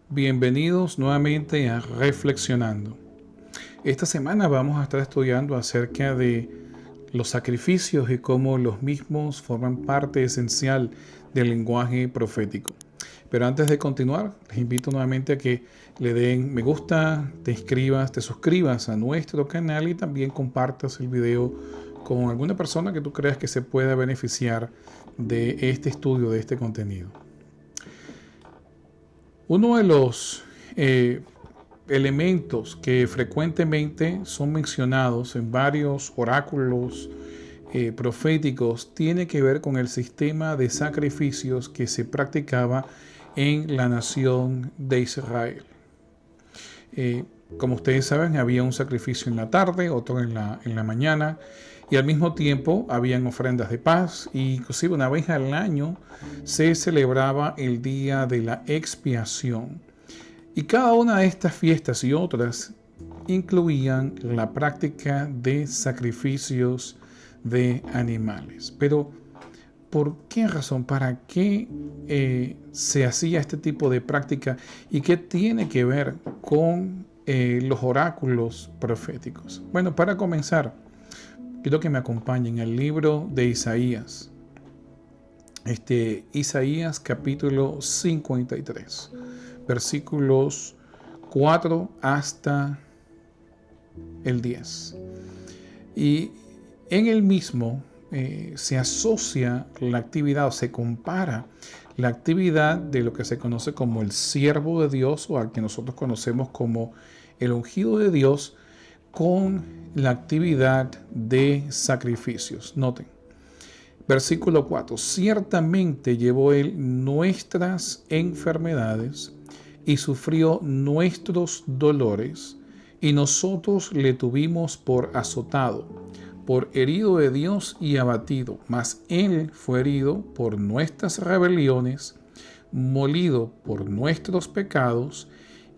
Bienvenidos nuevamente a Reflexionando. Esta semana vamos a estar estudiando acerca de los sacrificios y cómo los mismos forman parte esencial del lenguaje profético. Pero antes de continuar, les invito nuevamente a que le den me gusta, te inscribas, te suscribas a nuestro canal y también compartas el video con alguna persona que tú creas que se pueda beneficiar de este estudio, de este contenido. Uno de los elementos que frecuentemente son mencionados en varios oráculos proféticos tiene que ver con el sistema de sacrificios que se practicaba en la nación de Israel. Como ustedes saben, había un sacrificio en la tarde, otro en la mañana, y al mismo tiempo habían ofrendas de paz, e inclusive una vez al año se celebraba el día de la expiación. Y cada una de estas fiestas y otras incluían la práctica de sacrificios de animales. Pero, ¿por qué razón? ¿Para qué se hacía este tipo de práctica? ¿Y qué tiene que ver con los oráculos proféticos? Bueno, para comenzar, quiero que me acompañen al libro de Isaías. Isaías capítulo 53, versículos 4 hasta el 10. Y en el mismo se asocia la actividad o se compara la actividad de lo que se conoce como el siervo de Dios o al que nosotros conocemos como el ungido de Dios con la actividad de sacrificios. Noten, versículo 4. Ciertamente llevó él nuestras enfermedades y sufrió nuestros dolores, y nosotros le tuvimos por azotado, por herido de Dios y abatido. Mas él fue herido por nuestras rebeliones, molido por nuestros pecados.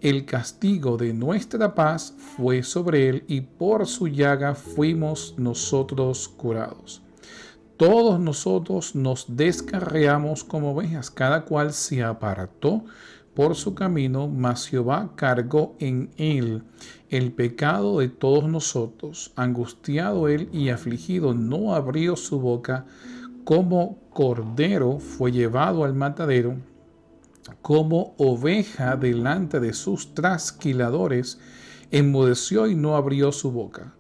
El castigo de nuestra paz fue sobre él, y por su llaga fuimos nosotros curados. Todos nosotros nos descarriamos como ovejas, cada cual se apartó por su camino, mas Jehová cargó en él el pecado de todos nosotros. Angustiado él y afligido, no abrió su boca. Como cordero fue llevado al matadero, como oveja delante de sus trasquiladores, enmudeció y no abrió su boca.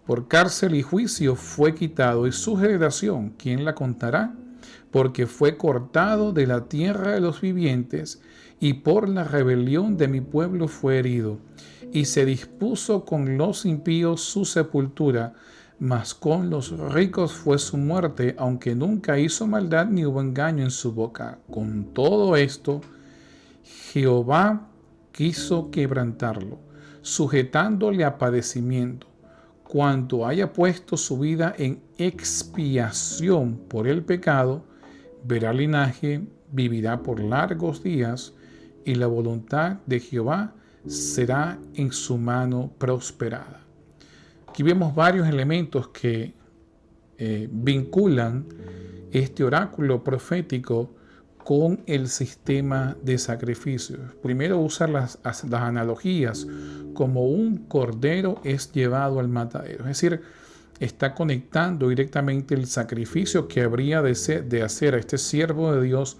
Por cárcel y juicio fue quitado, y su generación, ¿quién la contará? Porque fue cortado de la tierra de los vivientes, y por la rebelión de mi pueblo fue herido. Y se dispuso con los impíos su sepultura, mas con los ricos fue su muerte, aunque nunca hizo maldad ni hubo engaño en su boca. Con todo esto, Jehová quiso quebrantarlo, sujetándole a padecimiento. Cuanto haya puesto su vida en expiación por el pecado, verá linaje, vivirá por largos días, y la voluntad de Jehová será en su mano prosperada. Aquí vemos varios elementos que vinculan este oráculo profético con el sistema de sacrificios. Primero usa las analogías, como un cordero es llevado al matadero. Es decir, está conectando directamente el sacrificio que habría de hacer a este siervo de Dios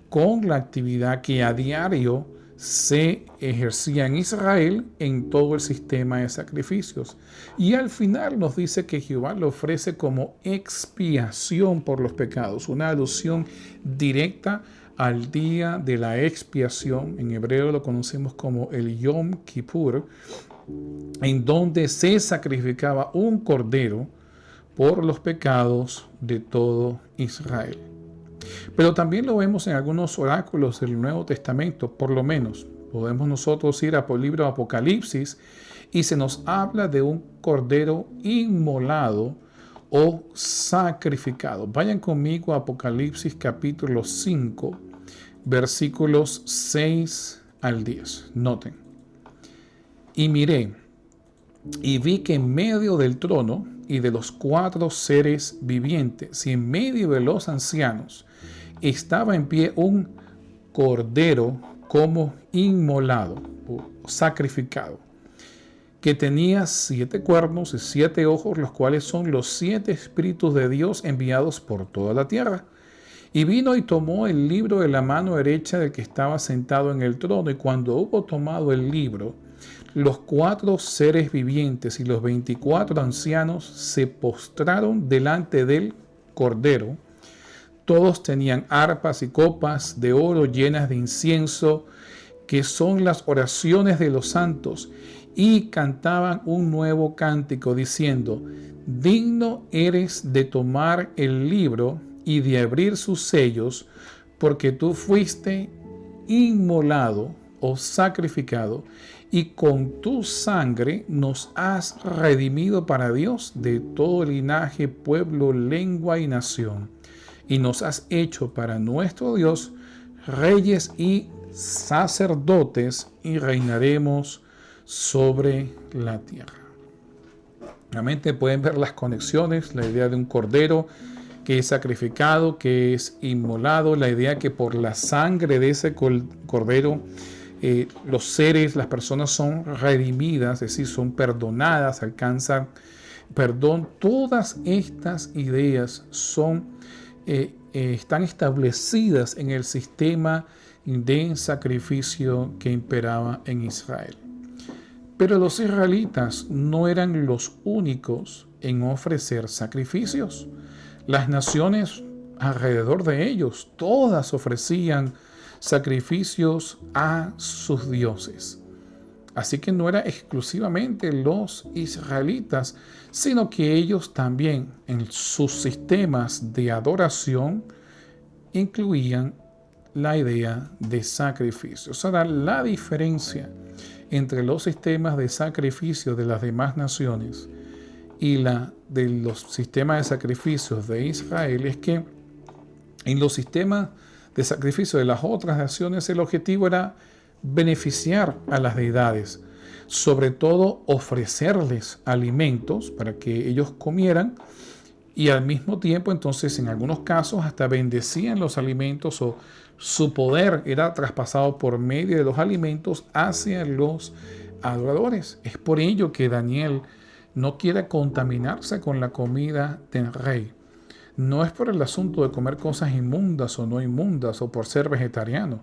con la actividad que a diario se ejercía en Israel en todo el sistema de sacrificios. Y al final nos dice que Jehová lo ofrece como expiación por los pecados, una alusión directa al día de la expiación. En hebreo lo conocemos como el Yom Kippur, en donde se sacrificaba un cordero por los pecados de todo Israel. Pero también lo vemos en algunos oráculos del Nuevo Testamento. Por lo menos podemos nosotros ir al libro de Apocalipsis y se nos habla de un cordero inmolado o sacrificado. Vayan conmigo a Apocalipsis capítulo 5, versículos 6 al 10. Noten. Y miré, Y vi que en medio del trono y de los 4 seres vivientes y en medio de los ancianos estaba en pie un cordero como inmolado o sacrificado, que tenía 7 cuernos y 7 ojos, los cuales son los 7 espíritus de Dios enviados por toda la tierra. Y vino y tomó el libro de la mano derecha del que estaba sentado en el trono, y cuando hubo tomado el libro, los 4 seres vivientes y los 24 ancianos se postraron delante del Cordero. Todos tenían arpas y copas de oro llenas de incienso, que son las oraciones de los santos, y cantaban un nuevo cántico diciendo: digno eres de tomar el libro y de abrir sus sellos, porque tú fuiste inmolado o sacrificado, y con tu sangre nos has redimido para Dios de todo linaje, pueblo, lengua y nación, y nos has hecho para nuestro Dios reyes y sacerdotes, y reinaremos sobre la tierra. Realmente pueden ver las conexiones, la idea de un cordero que es sacrificado, que es inmolado, la idea que por la sangre de ese cordero los seres, las personas son redimidas, es decir, son perdonadas, alcanzan perdón. Todas estas ideas están establecidas en el sistema de sacrificio que imperaba en Israel. Pero los israelitas no eran los únicos en ofrecer sacrificios. Las naciones alrededor de ellos, todas ofrecían sacrificios a sus dioses. Así que no era exclusivamente los israelitas, sino que ellos también en sus sistemas de adoración incluían la idea de sacrificio. O sea, la diferencia entre los sistemas de sacrificio de las demás naciones y la de los sistemas de sacrificios de Israel es que en los sistemas de sacrificio de las otras naciones el objetivo era beneficiar a las deidades, sobre todo ofrecerles alimentos para que ellos comieran, y al mismo tiempo entonces en algunos casos hasta bendecían los alimentos, o su poder era traspasado por medio de los alimentos hacia los adoradores. Es por ello que Daniel no quiere contaminarse con la comida del rey. No es por el asunto de comer cosas inmundas o no inmundas, o por ser vegetariano.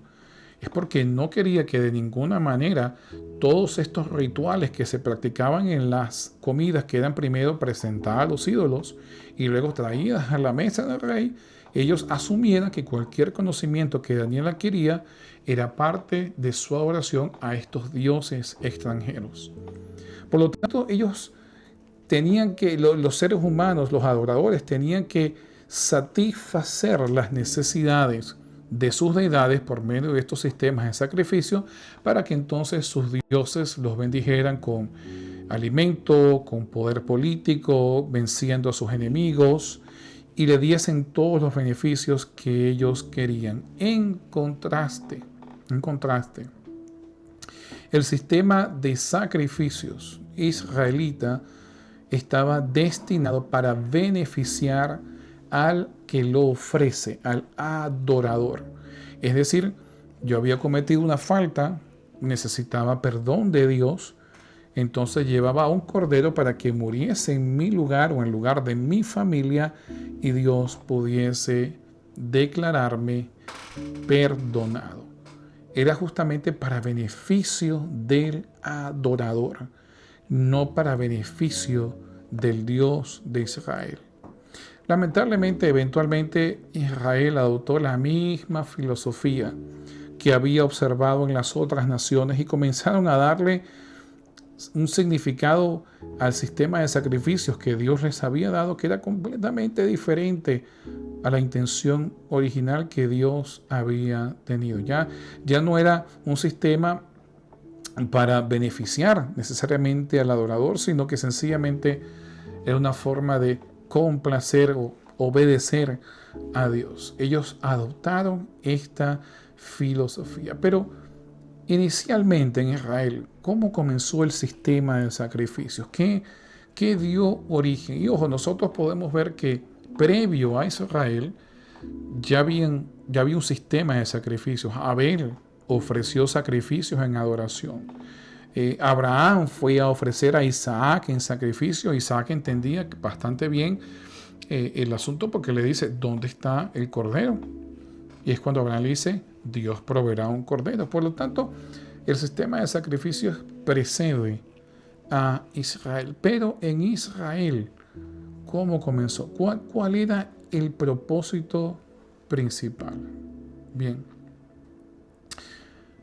Es porque no quería que de ninguna manera todos estos rituales que se practicaban en las comidas, que eran primero presentadas a los ídolos y luego traídas a la mesa del rey, ellos asumieran que cualquier conocimiento que Daniel adquiría era parte de su adoración a estos dioses extranjeros. Por lo tanto, ellos tenían que, los seres humanos, los adoradores, tenían que satisfacer las necesidades de sus deidades por medio de estos sistemas de sacrificio, para que entonces sus dioses los bendijeran con alimento, con poder político, venciendo a sus enemigos, y le diesen todos los beneficios que ellos querían. En contraste, el sistema de sacrificios israelita estaba destinado para beneficiar al que lo ofrece, al adorador. Es decir, yo había cometido una falta, necesitaba perdón de Dios, entonces llevaba a un cordero para que muriese en mi lugar o en lugar de mi familia, y Dios pudiese declararme perdonado. Era justamente para beneficio del adorador, no para beneficio del Dios de Israel. Lamentablemente, eventualmente Israel adoptó la misma filosofía que había observado en las otras naciones, y comenzaron a darle un significado al sistema de sacrificios que Dios les había dado, que era completamente diferente a la intención original que Dios había tenido. Ya no era un sistema para beneficiar necesariamente al adorador, sino que sencillamente era una forma de complacer o obedecer a Dios. Ellos adoptaron esta filosofía, pero Inicialmente en Israel, ¿cómo comenzó el sistema de sacrificios? ¿Qué dio origen? Y ojo, nosotros podemos ver que previo a Israel ya había un sistema de sacrificios. Abel ofreció sacrificios en adoración. Abraham fue a ofrecer a Isaac en sacrificio. Isaac entendía bastante bien el asunto porque le dice, ¿dónde está el cordero? Y es cuando Abraham le dice, Dios proveerá un cordero. Por lo tanto, el sistema de sacrificios precede a Israel. Pero en Israel, ¿cómo comenzó? ¿Cuál era el propósito principal? Bien,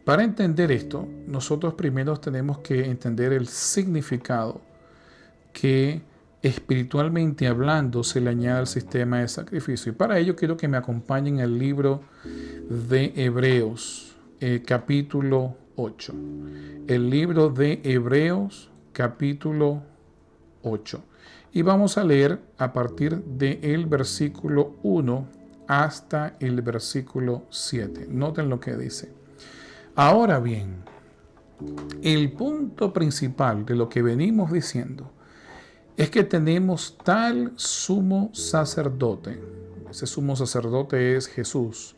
para entender esto, nosotros primero tenemos que entender el significado que espiritualmente hablando se le añade al sistema de sacrificio. Y para ello quiero que me acompañen al libro de Hebreos, capítulo 8. El libro de Hebreos, capítulo 8. Y vamos a leer a partir del versículo 1 hasta el versículo 7. Noten lo que dice. Ahora bien, el punto principal de lo que venimos diciendo es que tenemos tal sumo sacerdote. Ese sumo sacerdote es Jesús,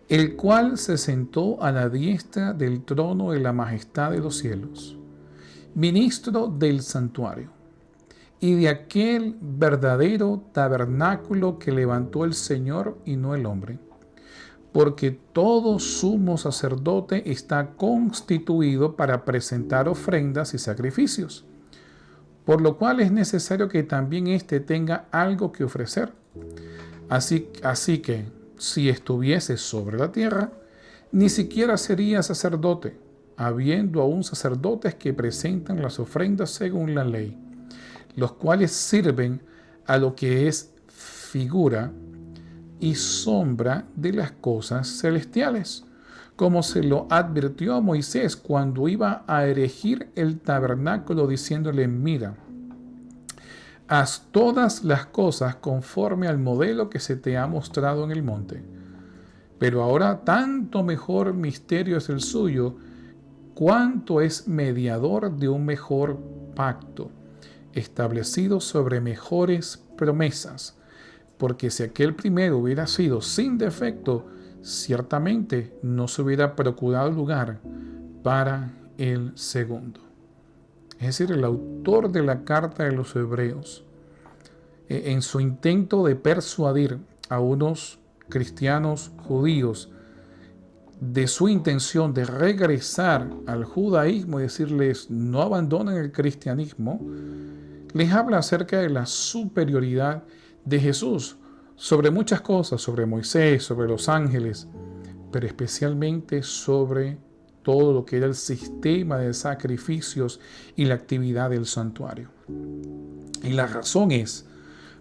el cual se sentó a la diestra del trono de la majestad de los cielos, ministro del santuario y de aquel verdadero tabernáculo que levantó el Señor y no el hombre. Porque todo sumo sacerdote está constituido para presentar ofrendas y sacrificios, por lo cual es necesario que también éste tenga algo que ofrecer. Así que, si estuviese sobre la tierra, ni siquiera sería sacerdote, habiendo aún sacerdotes que presentan las ofrendas según la ley, los cuales sirven a lo que es figura y sombra de las cosas celestiales, como se lo advirtió a Moisés cuando iba a erigir el tabernáculo, diciéndole, mira, haz todas las cosas conforme al modelo que se te ha mostrado en el monte. Pero ahora tanto mejor misterio es el suyo, cuanto es mediador de un mejor pacto, establecido sobre mejores promesas. Porque si aquel primero hubiera sido sin defecto, ciertamente no se hubiera procurado lugar para el segundo. Es decir, el autor de la carta de los Hebreos, en su intento de persuadir a unos cristianos judíos de su intención de regresar al judaísmo y decirles no abandonen el cristianismo, les habla acerca de la superioridad de Jesús sobre muchas cosas, sobre Moisés, sobre los ángeles, pero especialmente sobre todo lo que era el sistema de sacrificios y la actividad del santuario. Y la razón es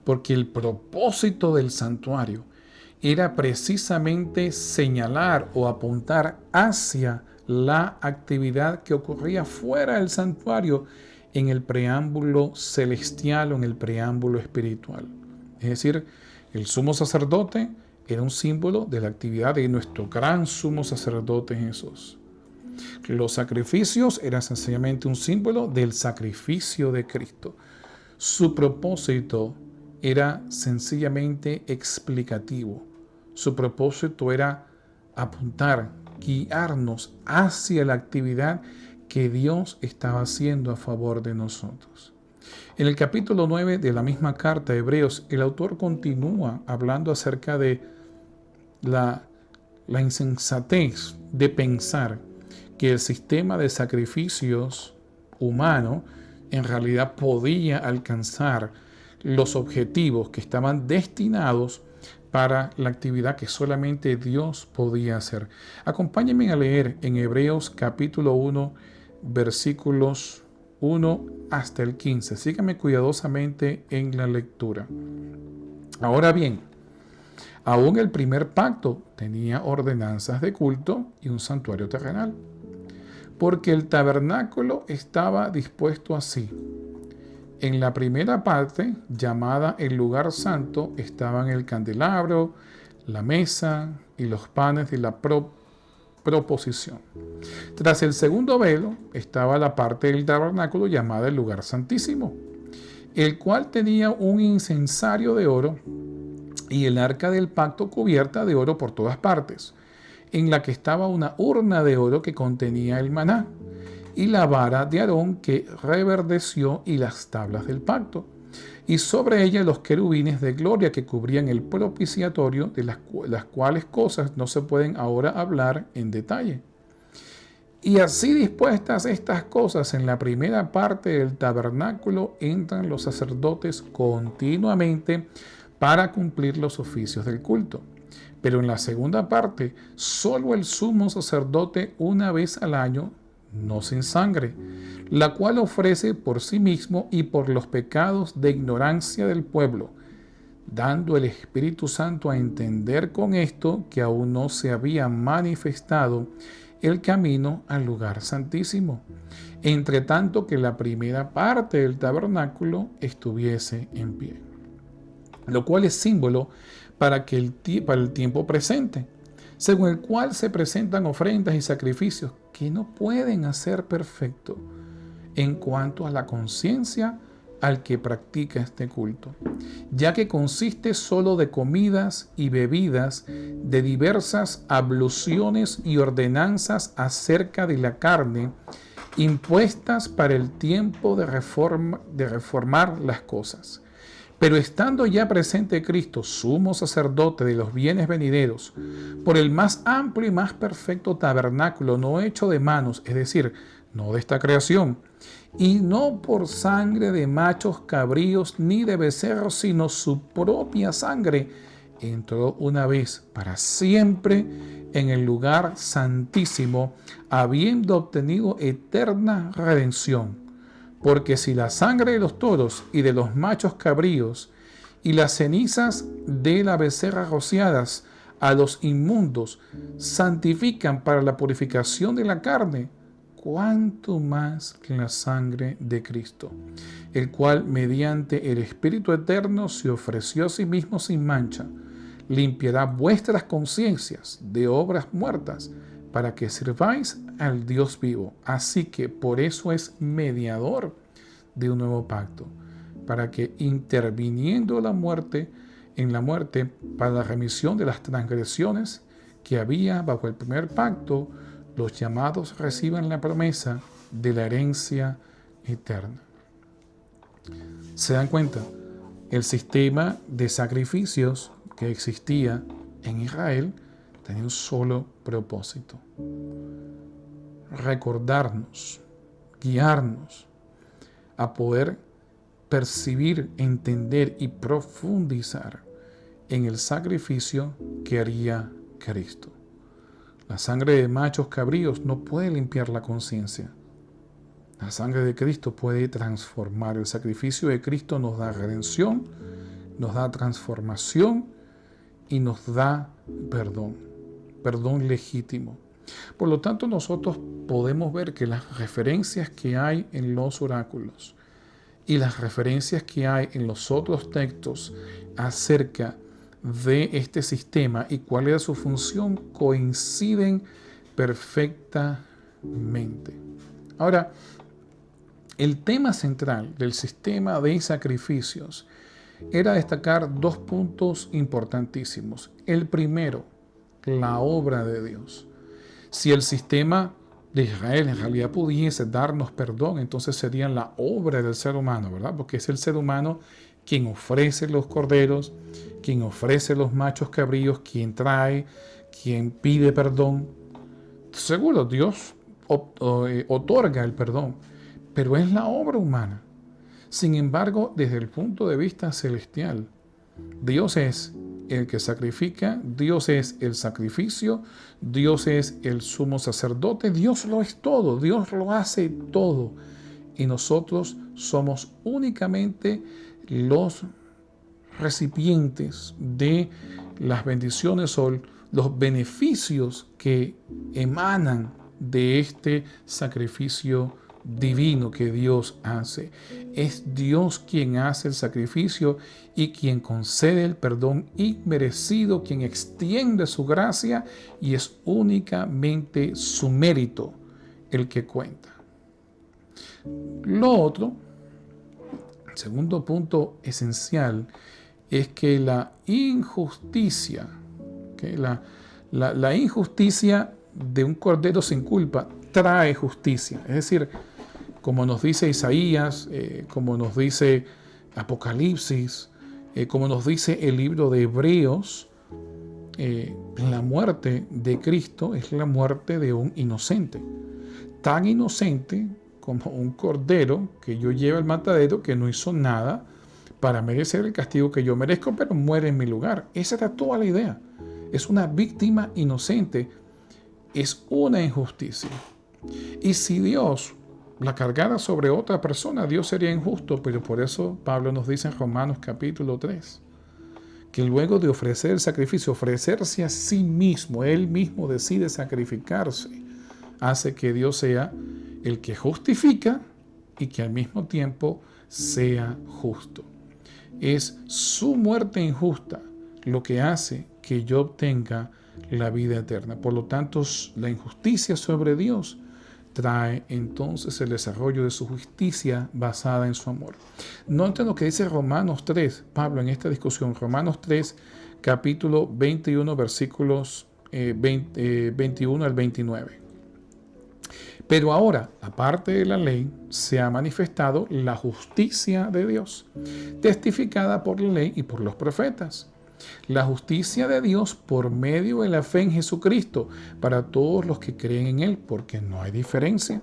porque el propósito del santuario era precisamente señalar o apuntar hacia la actividad que ocurría fuera del santuario en el preámbulo celestial o en el preámbulo espiritual. Es decir, el sumo sacerdote era un símbolo de la actividad de nuestro gran sumo sacerdote Jesús. Los sacrificios eran sencillamente un símbolo del sacrificio de Cristo. Su propósito era sencillamente explicativo. Su propósito era apuntar, guiarnos hacia la actividad que Dios estaba haciendo a favor de nosotros. En el capítulo 9 de la misma carta de Hebreos, el autor continúa hablando acerca de la insensatez de pensar que el sistema de sacrificios humano en realidad podía alcanzar los objetivos que estaban destinados para la actividad que solamente Dios podía hacer. Acompáñenme a leer en Hebreos capítulo 1, versículos 1 hasta el 15. Síganme cuidadosamente en la lectura. Ahora bien, aún el primer pacto tenía ordenanzas de culto y un santuario terrenal, porque el tabernáculo estaba dispuesto así. En la primera parte, llamada el lugar santo, estaban el candelabro, la mesa y los panes de la proposición. Tras el segundo velo estaba la parte del tabernáculo llamada el lugar santísimo, el cual tenía un incensario de oro y el arca del pacto cubierta de oro por todas partes, en la que estaba una urna de oro que contenía el maná, y la vara de Aarón que reverdeció y las tablas del pacto, y sobre ella los querubines de gloria que cubrían el propiciatorio, de las cuales cosas no se pueden ahora hablar en detalle. Y así dispuestas estas cosas en la primera parte del tabernáculo entran los sacerdotes continuamente para cumplir los oficios del culto. Pero en la segunda parte, solo el sumo sacerdote una vez al año, no sin sangre, la cual ofrece por sí mismo y por los pecados de ignorancia del pueblo, dando el Espíritu Santo a entender con esto que aún no se había manifestado el camino al lugar santísimo, entre tanto que la primera parte del tabernáculo estuviese en pie, lo cual es símbolo para el tiempo presente, según el cual se presentan ofrendas y sacrificios que no pueden hacer perfecto en cuanto a la conciencia al que practica este culto, ya que consiste solo de comidas y bebidas, de diversas abluciones y ordenanzas acerca de la carne, impuestas para el tiempo de reformar las cosas. Pero estando ya presente Cristo, sumo sacerdote de los bienes venideros, por el más amplio y más perfecto tabernáculo, no hecho de manos, es decir, no de esta creación, y no por sangre de machos cabríos ni de becerros, sino su propia sangre, entró una vez para siempre en el lugar santísimo, habiendo obtenido eterna redención. Porque si la sangre de los toros y de los machos cabríos y las cenizas de la becerra rociadas a los inmundos santifican para la purificación de la carne, cuánto más la sangre de Cristo, el cual mediante el Espíritu Eterno se ofreció a sí mismo sin mancha, limpiará vuestras conciencias de obras muertas para que sirváis al Dios vivo. Así que por eso es mediador de un nuevo pacto, para que interviniendo en la muerte para la remisión de las transgresiones que había bajo el primer pacto, los llamados reciban la promesa de la herencia eterna. ¿Se dan cuenta? El sistema de sacrificios que existía en Israel tenía un solo propósito: recordarnos, guiarnos a poder percibir, entender y profundizar en el sacrificio que haría Cristo. La sangre de machos cabríos no puede limpiar la conciencia. La sangre de Cristo puede transformar. El sacrificio de Cristo nos da redención, nos da transformación y nos da perdón legítimo. Por lo tanto, nosotros podemos ver que las referencias que hay en los oráculos y las referencias que hay en los otros textos acerca de este sistema y cuál era su función coinciden perfectamente. Ahora, el tema central del sistema de sacrificios era destacar dos puntos importantísimos. El primero, la obra de Dios. Si el sistema de Israel en realidad pudiese darnos perdón, entonces sería la obra del ser humano, ¿verdad? Porque es el ser humano quien ofrece los corderos, quien ofrece los machos cabríos, quien trae, quien pide perdón. Seguro, Dios otorga el perdón, pero es la obra humana. Sin embargo, desde el punto de vista celestial, Dios es el que sacrifica, Dios es el sacrificio, Dios es el sumo sacerdote, Dios lo es todo, Dios lo hace todo. Y nosotros somos únicamente los recipientes de las bendiciones o los beneficios que emanan de este sacrificio divino que Dios hace. Es Dios quien hace el sacrificio y quien concede el perdón inmerecido, quien extiende su gracia, y es únicamente su mérito el que cuenta. Lo otro, el segundo punto esencial, es que la injusticia, la injusticia de un cordero sin culpa trae justicia. Es decir, como nos dice Isaías, como nos dice Apocalipsis, como nos dice el libro de Hebreos, la muerte de Cristo es la muerte de un inocente. Tan inocente como un cordero que yo llevo al matadero, que no hizo nada para merecer el castigo que yo merezco, pero muere en mi lugar. Esa era toda la idea. Es una víctima inocente. Es una injusticia. Y si Dios la cargara sobre otra persona, Dios sería injusto, pero por eso Pablo nos dice en Romanos capítulo 3, que luego de ofrecer el sacrificio, ofrecerse a sí mismo, él mismo decide sacrificarse, hace que Dios sea el que justifica y que al mismo tiempo sea justo. Es su muerte injusta lo que hace que yo obtenga la vida eterna. Por lo tanto, la injusticia sobre Dios trae entonces el desarrollo de su justicia basada en su amor. Noten lo que dice Romanos 3, Pablo en esta discusión, Romanos 3, capítulo 21, versículos 21 al 29. Pero ahora, aparte de la ley, se ha manifestado la justicia de Dios, testificada por la ley y por los profetas. La justicia de Dios por medio de la fe en Jesucristo para todos los que creen en Él, porque no hay diferencia,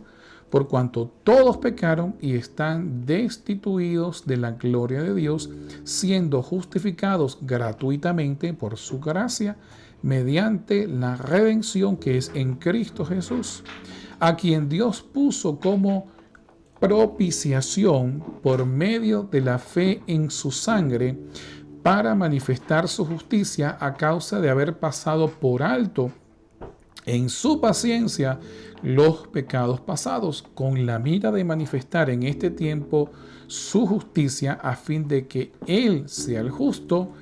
por cuanto todos pecaron y están destituidos de la gloria de Dios, siendo justificados gratuitamente por su gracia, mediante la redención que es en Cristo Jesús, a quien Dios puso como propiciación por medio de la fe en su sangre, para manifestar su justicia a causa de haber pasado por alto en su paciencia los pecados pasados, con la mira de manifestar en este tiempo su justicia, a fin de que Él sea el justo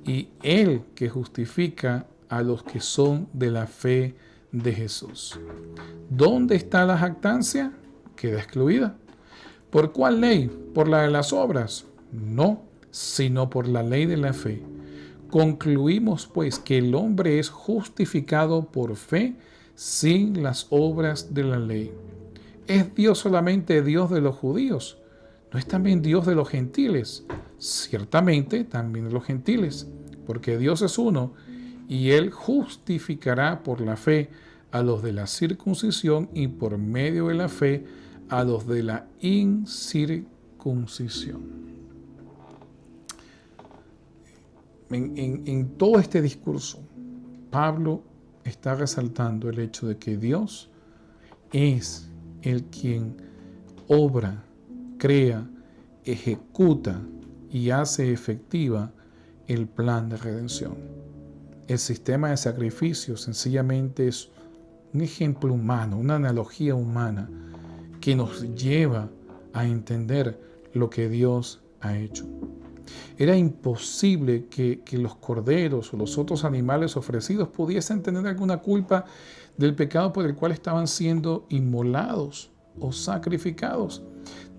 y Él que justifica a los que son de la fe de Jesús. ¿Dónde está la jactancia? Queda excluida. ¿Por cuál ley? ¿Por la de las obras? No, sino por la ley de la fe. Concluimos pues que el hombre es justificado por fe sin las obras de la ley. ¿Es Dios solamente Dios de los judíos? ¿No es también Dios de los gentiles? Ciertamente también de los gentiles, porque Dios es uno y Él justificará por la fe a los de la circuncisión y por medio de la fe a los de la incircuncisión. En todo este discurso, Pablo está resaltando el hecho de que Dios es el quien obra, crea, ejecuta y hace efectiva el plan de redención. El sistema de sacrificio sencillamente es un ejemplo humano, una analogía humana que nos lleva a entender lo que Dios ha hecho. Era imposible que los corderos o los otros animales ofrecidos pudiesen tener alguna culpa del pecado por el cual estaban siendo inmolados o sacrificados.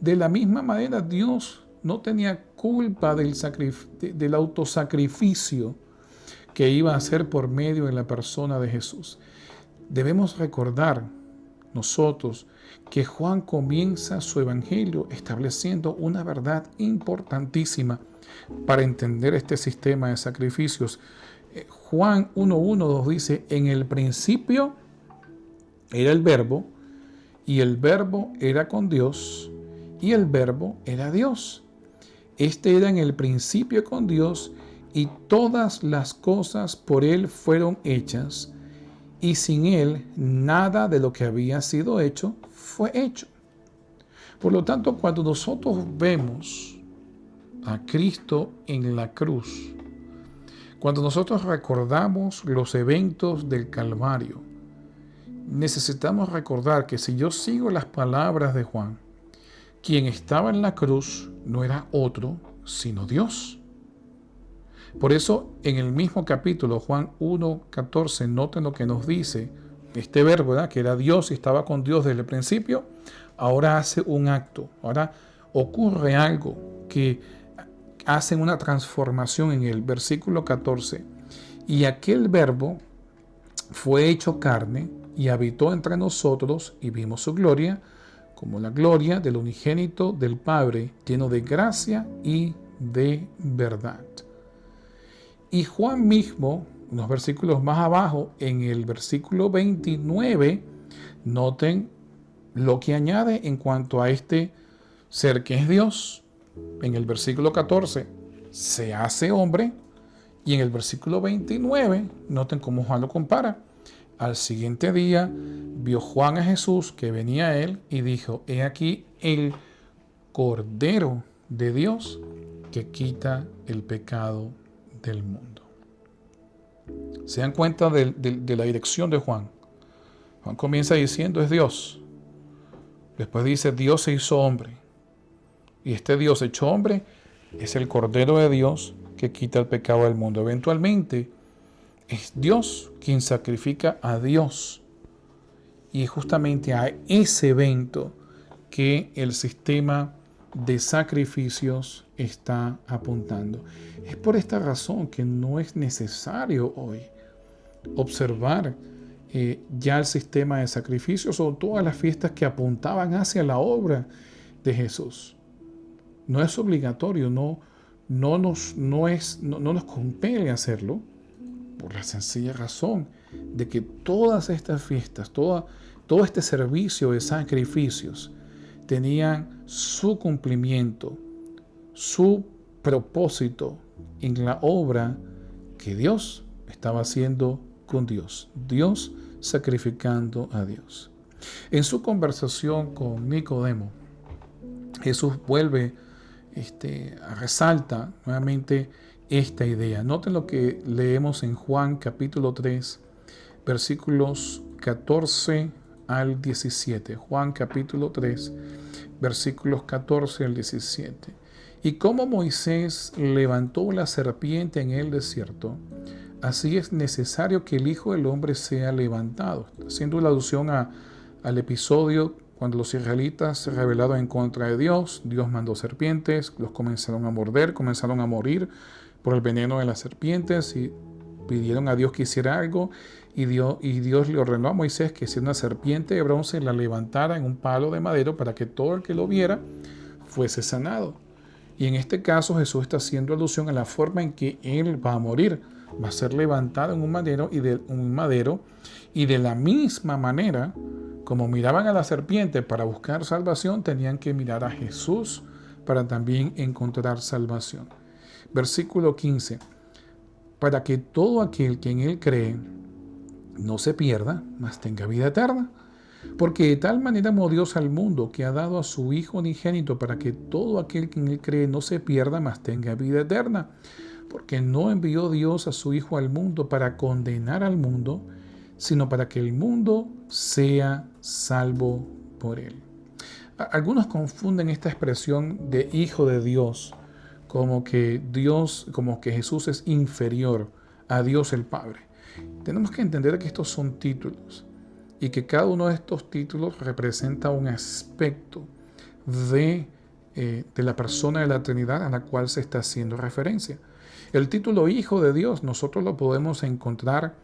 De la misma manera, Dios no tenía culpa del autosacrificio que iba a hacer por medio de la persona de Jesús. Debemos recordar nosotros que Juan comienza su evangelio estableciendo una verdad importantísima para entender este sistema de sacrificios. Juan 1:1 nos dice: en el principio era el verbo, y el verbo era con Dios, y el verbo era Dios. Este era en el principio con Dios, y todas las cosas por Él fueron hechas, y sin Él nada de lo que había sido hecho fue hecho. Por lo tanto, cuando nosotros vemos a Cristo en la cruz, cuando nosotros recordamos los eventos del Calvario, necesitamos recordar que si yo sigo las palabras de Juan, quien estaba en la cruz no era otro, sino Dios. Por eso, en el mismo capítulo, Juan 1:14, noten lo que nos dice este verbo, ¿verdad? Que era Dios y estaba con Dios desde el principio. Ahora hace un acto, ahora ocurre algo que hace una transformación en el versículo 14. Y aquel verbo fue hecho carne y habitó entre nosotros y vimos su gloria, como la gloria del unigénito del Padre, lleno de gracia y de verdad. Y Juan mismo, unos versículos más abajo, en el versículo 29, noten lo que añade en cuanto a este ser que es Dios. En el versículo 14, se hace hombre, y en el versículo 29, noten cómo Juan lo compara. Al siguiente día vio Juan a Jesús que venía a él y dijo: he aquí el Cordero de Dios que quita el pecado del mundo. ¿Se dan cuenta de la dirección de Juan? Juan comienza diciendo: es Dios. Después dice: Dios se hizo hombre. Y este Dios hecho hombre es el Cordero de Dios que quita el pecado del mundo. Eventualmente es Dios quien sacrifica a Dios. Y es justamente a ese evento que el sistema de sacrificios está apuntando. Es por esta razón que no es necesario hoy observar ya el sistema de sacrificios o todas las fiestas que apuntaban hacia la obra de Jesús. No es obligatorio, no nos compele hacerlo, por la sencilla razón de que todas estas fiestas, todo este servicio de sacrificios tenían su cumplimiento, su propósito en la obra que Dios estaba haciendo con Dios. Dios sacrificando a Dios. En su conversación con Nicodemo, Jesús vuelve, resalta nuevamente esta idea. Noten lo que leemos en Juan capítulo 3, versículos 14 al 17. Juan capítulo 3, versículos 14 al 17. Y como Moisés levantó la serpiente en el desierto, así es necesario que el Hijo del Hombre sea levantado. Haciendo la alusión al episodio cuando los israelitas se rebelaron en contra de Dios, Dios mandó serpientes, los comenzaron a morder, comenzaron a morir por el veneno de las serpientes y pidieron a Dios que hiciera algo, y Dios le ordenó a Moisés que si una serpiente de bronce la levantara en un palo de madero para que todo el que lo viera fuese sanado. Y en este caso Jesús está haciendo alusión a la forma en que Él va a morir. Va a ser levantado en un madero y de la misma manera como miraban a la serpiente para buscar salvación, tenían que mirar a Jesús para también encontrar salvación. Versículo 15. Para que todo aquel que en Él cree no se pierda, mas tenga vida eterna. Porque de tal manera amó Dios al mundo que ha dado a su Hijo unigénito para que todo aquel que en Él cree no se pierda, mas tenga vida eterna. Porque no envió Dios a su Hijo al mundo para condenar al mundo, sino para que el mundo sea salvo por Él. Algunos confunden esta expresión de Hijo de Dios como que Jesús es inferior a Dios el Padre. Tenemos que entender que estos son títulos y que cada uno de estos títulos representa un aspecto de la persona de la Trinidad a la cual se está haciendo referencia. El título Hijo de Dios nosotros lo podemos encontrar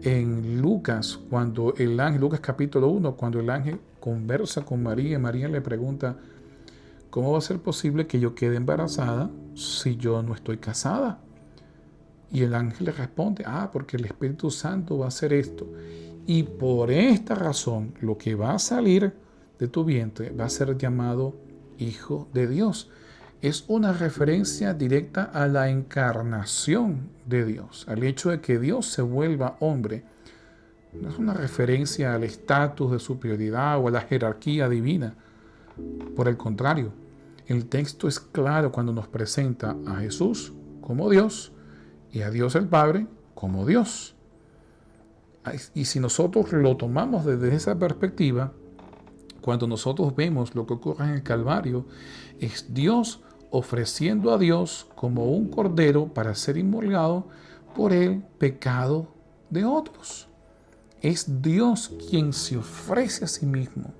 en Lucas, Lucas capítulo 1, cuando el ángel conversa con María y María le pregunta: ¿cómo va a ser posible que yo quede embarazada si yo no estoy casada? Y el ángel le responde: porque el Espíritu Santo va a hacer esto. Y por esta razón, lo que va a salir de tu vientre va a ser llamado Hijo de Dios. Es una referencia directa a la encarnación de Dios, al hecho de que Dios se vuelva hombre. No es una referencia al estatus de superioridad o a la jerarquía divina. Por el contrario, el texto es claro cuando nos presenta a Jesús como Dios y a Dios el Padre como Dios. Y si nosotros lo tomamos desde esa perspectiva, cuando nosotros vemos lo que ocurre en el Calvario, es Dios ofreciendo a Dios como un cordero para ser inmolado por el pecado de otros. Es Dios quien se ofrece a sí mismo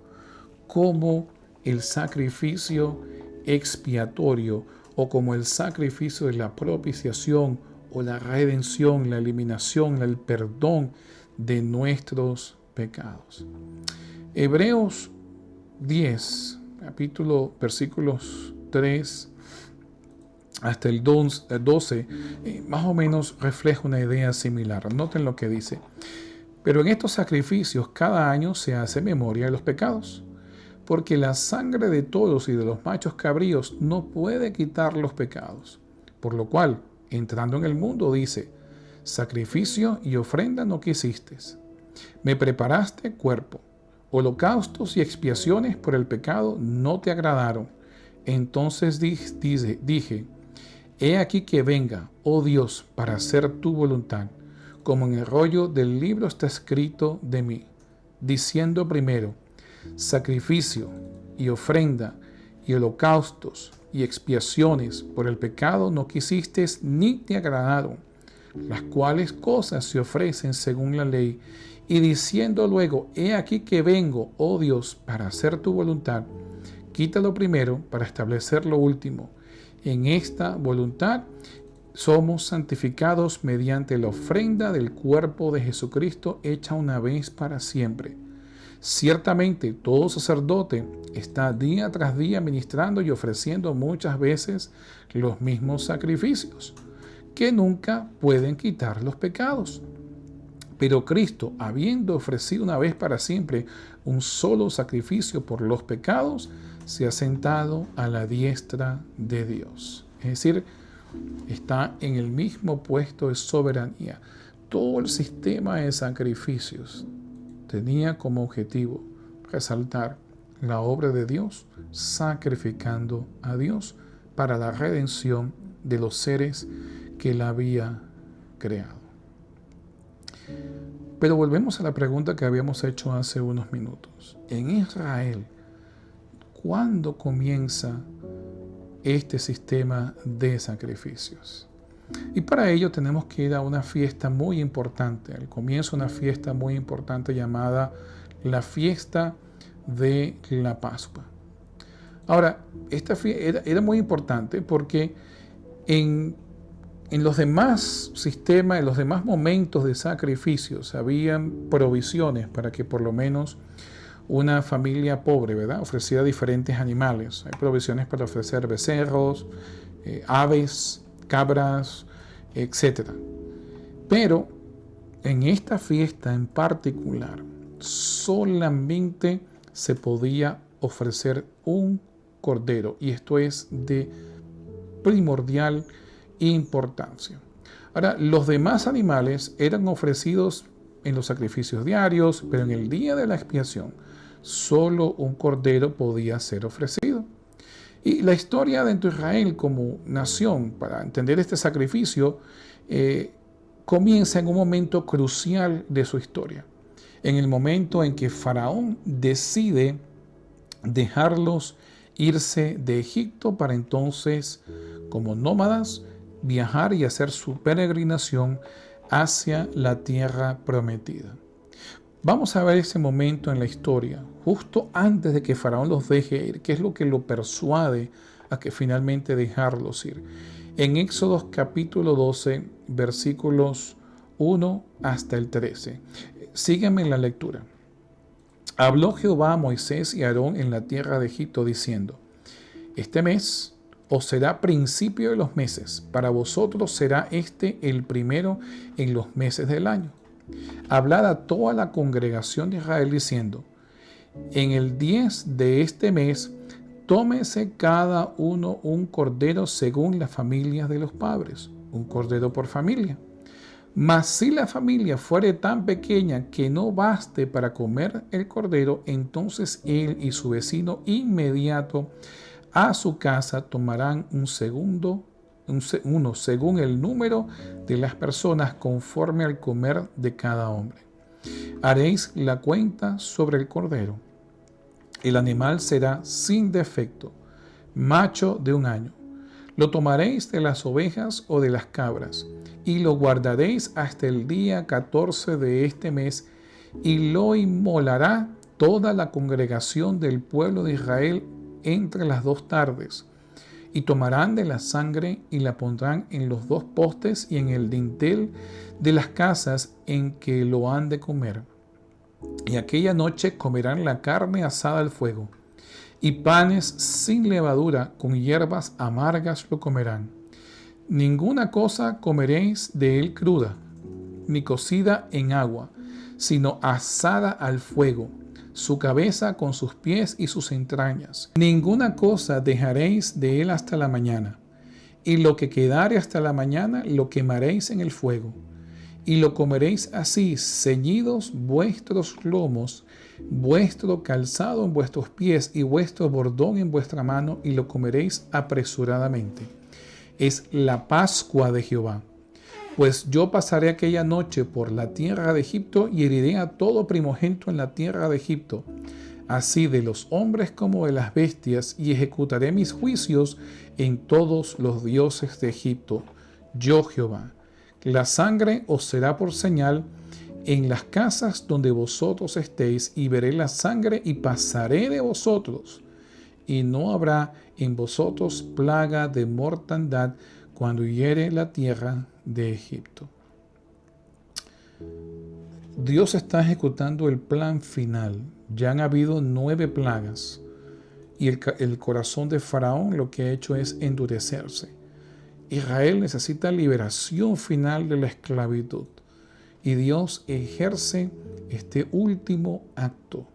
como el sacrificio expiatorio o como el sacrificio de la propiciación o la redención, la eliminación, el perdón de nuestros pecados. Hebreos 10, versículos 3 hasta el 12, más o menos refleja una idea similar. Noten lo que dice. Pero en estos sacrificios cada año se hace memoria de los pecados, porque la sangre de todos y de los machos cabríos no puede quitar los pecados. Por lo cual, entrando en el mundo, dice, sacrificio y ofrenda no quisiste. Me preparaste cuerpo. Holocaustos y expiaciones por el pecado no te agradaron. Entonces dije, he aquí que venga, oh Dios, para hacer tu voluntad, como en el rollo del libro está escrito de mí, diciendo primero, sacrificio y ofrenda y holocaustos y expiaciones por el pecado no quisiste ni te agradaron, las cuales cosas se ofrecen según la ley, y diciendo luego, he aquí que vengo, oh Dios, para hacer tu voluntad, quita lo primero para establecer lo último. En esta voluntad somos santificados mediante la ofrenda del cuerpo de Jesucristo hecha una vez para siempre. Ciertamente todo sacerdote está día tras día ministrando y ofreciendo muchas veces los mismos sacrificios, que nunca pueden quitar los pecados. Pero Cristo, habiendo ofrecido una vez para siempre un solo sacrificio por los pecados, se ha sentado a la diestra de Dios. Es decir, está en el mismo puesto de soberanía. Todo el sistema de sacrificios tenía como objetivo resaltar la obra de Dios, sacrificando a Dios para la redención de los seres que Él había creado. Pero volvemos a la pregunta que habíamos hecho hace unos minutos. En Israel, ¿cuándo comienza este sistema de sacrificios? Y para ello tenemos que ir a una fiesta muy importante, al comienzo una fiesta muy importante llamada la fiesta de la Pascua. Ahora, esta fiesta era muy importante porque en los demás sistemas, en los demás momentos de sacrificios, habían provisiones para que por lo menos una familia pobre, ¿verdad?, ofreciera diferentes animales. Hay provisiones para ofrecer becerros, aves, cabras, etc. Pero en esta fiesta en particular, solamente se podía ofrecer un cordero, y esto es de primordial importancia. Ahora, los demás animales eran ofrecidos en los sacrificios diarios, pero en el día de la expiación, solo un cordero podía ser ofrecido. Y la historia de Israel como nación, para entender este sacrificio, comienza en un momento crucial de su historia. En el momento en que Faraón decide dejarlos irse de Egipto para entonces, como nómadas, viajar y hacer su peregrinación hacia la tierra prometida. Vamos a ver ese momento en la historia, justo antes de que Faraón los deje ir, qué es lo que lo persuade a que finalmente dejarlos ir. En Éxodo capítulo 12, versículos 1 hasta el 13. Síganme en la lectura. Habló Jehová a Moisés y a Aarón en la tierra de Egipto, diciendo, este mes os será principio de los meses, para vosotros será este el primero en los meses del año. Hablad a toda la congregación de Israel diciendo, en el 10 de este mes, tómese cada uno un cordero según las familias de los padres, un cordero por familia. Mas si la familia fuere tan pequeña que no baste para comer el cordero, entonces él y su vecino inmediato a su casa tomarán uno según el número de las personas conforme al comer de cada hombre. Haréis la cuenta sobre el cordero. El animal será sin defecto, macho de 1 año. Lo tomaréis de las ovejas o de las cabras, y lo guardaréis hasta el día 14 de este mes, y lo inmolará toda la congregación del pueblo de Israel entre las 2 tardes. Y tomarán de la sangre y la pondrán en los 2 postes y en el dintel de las casas en que lo han de comer. Y aquella noche comerán la carne asada al fuego, y panes sin levadura con hierbas amargas lo comerán. Ninguna cosa comeréis de él cruda, ni cocida en agua, sino asada al fuego, su cabeza con sus pies y sus entrañas. Ninguna cosa dejaréis de él hasta la mañana, y lo que quedare hasta la mañana lo quemaréis en el fuego. Y lo comeréis así, ceñidos vuestros lomos, vuestro calzado en vuestros pies y vuestro bordón en vuestra mano, y lo comeréis apresuradamente. Es la Pascua de Jehová. Pues yo pasaré aquella noche por la tierra de Egipto y heriré a todo primogénito en la tierra de Egipto, así de los hombres como de las bestias, y ejecutaré mis juicios en todos los dioses de Egipto. Yo Jehová. La sangre os será por señal en las casas donde vosotros estéis, y veré la sangre y pasaré de vosotros, y no habrá en vosotros plaga de mortandad cuando hiere la tierra de Egipto. Dios está ejecutando el plan final. Ya han habido 9 plagas, y el corazón de Faraón lo que ha hecho es endurecerse. Israel necesita liberación final de la esclavitud, y Dios ejerce este último acto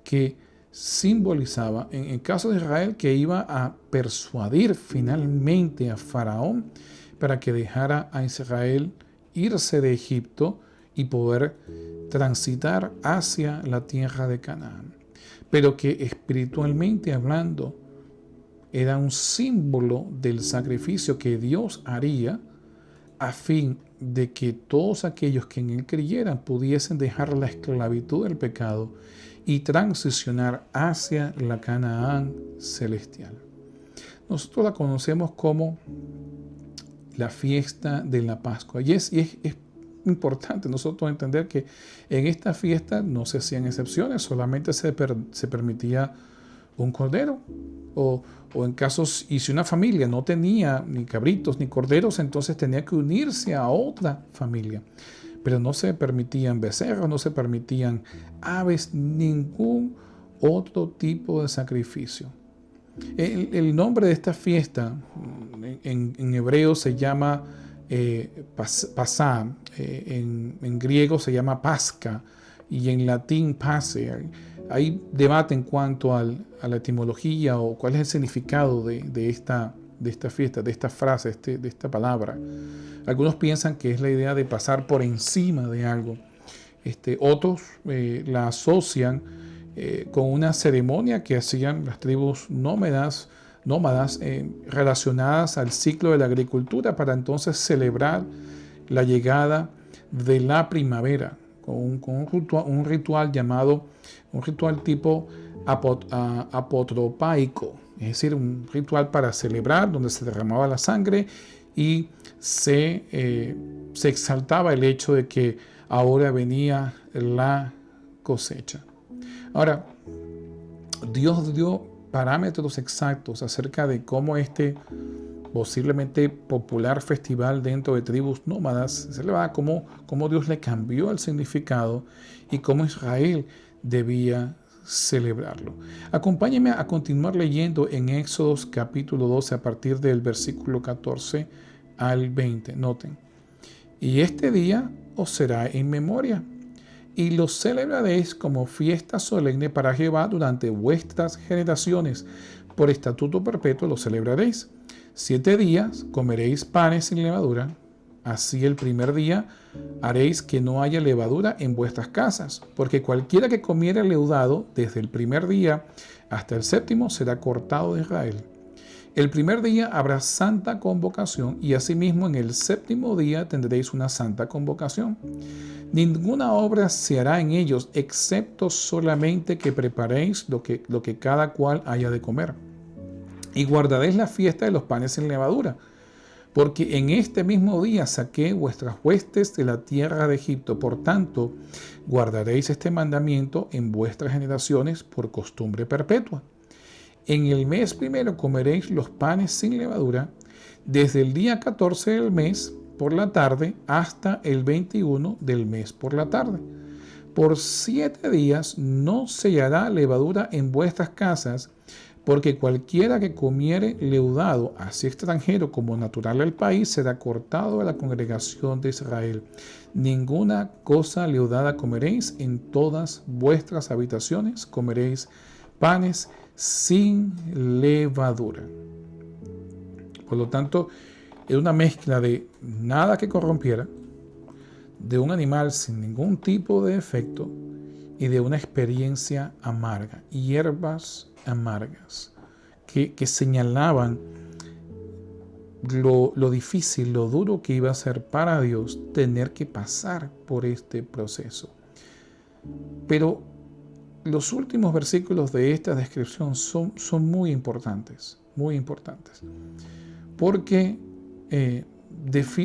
que simbolizaba, en el caso de Israel, que iba a persuadir finalmente a Faraón para que dejara a Israel irse de Egipto y poder transitar hacia la tierra de Canaán, pero que espiritualmente hablando era un símbolo del sacrificio que Dios haría a fin de que todos aquellos que en Él creyeran pudiesen dejar la esclavitud del pecado y transicionar hacia la Canaán celestial. Nosotros la conocemos como la fiesta de la Pascua, y es importante nosotros entender que en esta fiesta no se hacían excepciones, solamente se permitía un cordero, o en casos, y si una familia no tenía ni cabritos ni corderos, entonces tenía que unirse a otra familia. Pero no se permitían becerros, no se permitían aves, ningún otro tipo de sacrificio. El nombre de esta fiesta en hebreo se llama Pasá, en griego se llama Pasca, y en latín Pase. Hay debate en cuanto a la etimología o cuál es el significado de esta fiesta, de esta frase, de esta palabra. Algunos piensan que es la idea de pasar por encima de algo. Otros la asocian con una ceremonia que hacían las tribus nómadas relacionadas al ciclo de la agricultura, para entonces celebrar la llegada de la primavera, con un ritual llamado, un ritual tipo apotropaico, es decir, un ritual para celebrar donde se derramaba la sangre y se exaltaba el hecho de que ahora venía la cosecha. Ahora, Dios dio parámetros exactos acerca de cómo este posiblemente popular festival dentro de tribus nómadas se celebraba, cómo Dios le cambió el significado y cómo Israel debía celebrarlo. Acompáñenme a continuar leyendo en Éxodos capítulo 12 a partir del versículo 14 al 20. Noten: y este día os será en memoria, y lo celebraréis como fiesta solemne para Jehová durante vuestras generaciones. Por estatuto perpetuo lo celebraréis. 7 días comeréis panes sin levadura. Así el primer día haréis que no haya levadura en vuestras casas, porque cualquiera que comiere leudado desde el primer día hasta el 7º será cortado de Israel. El primer día habrá santa convocación y asimismo en el séptimo día tendréis una santa convocación. Ninguna obra se hará en ellos excepto solamente que preparéis lo que cada cual haya de comer. Y guardaréis la fiesta de los panes sin levadura, porque en este mismo día saqué vuestras huestes de la tierra de Egipto. Por tanto, guardaréis este mandamiento en vuestras generaciones por costumbre perpetua. En el mes primero comeréis los panes sin levadura, desde el día 14 del mes por la tarde hasta el 21 del mes por la tarde. Por 7 días no se hallará levadura en vuestras casas, porque cualquiera que comiere leudado, así extranjero como natural del país, será cortado de la congregación de Israel. Ninguna cosa leudada comeréis, en todas vuestras habitaciones comeréis panes sin levadura. Por lo tanto, es una mezcla de nada que corrompiera, de un animal sin ningún tipo de efecto y de una experiencia amarga, hierbas amargas que señalaban lo difícil, lo duro que iba a ser para Dios tener que pasar por este proceso. Pero los últimos versículos de esta descripción son muy importantes, porque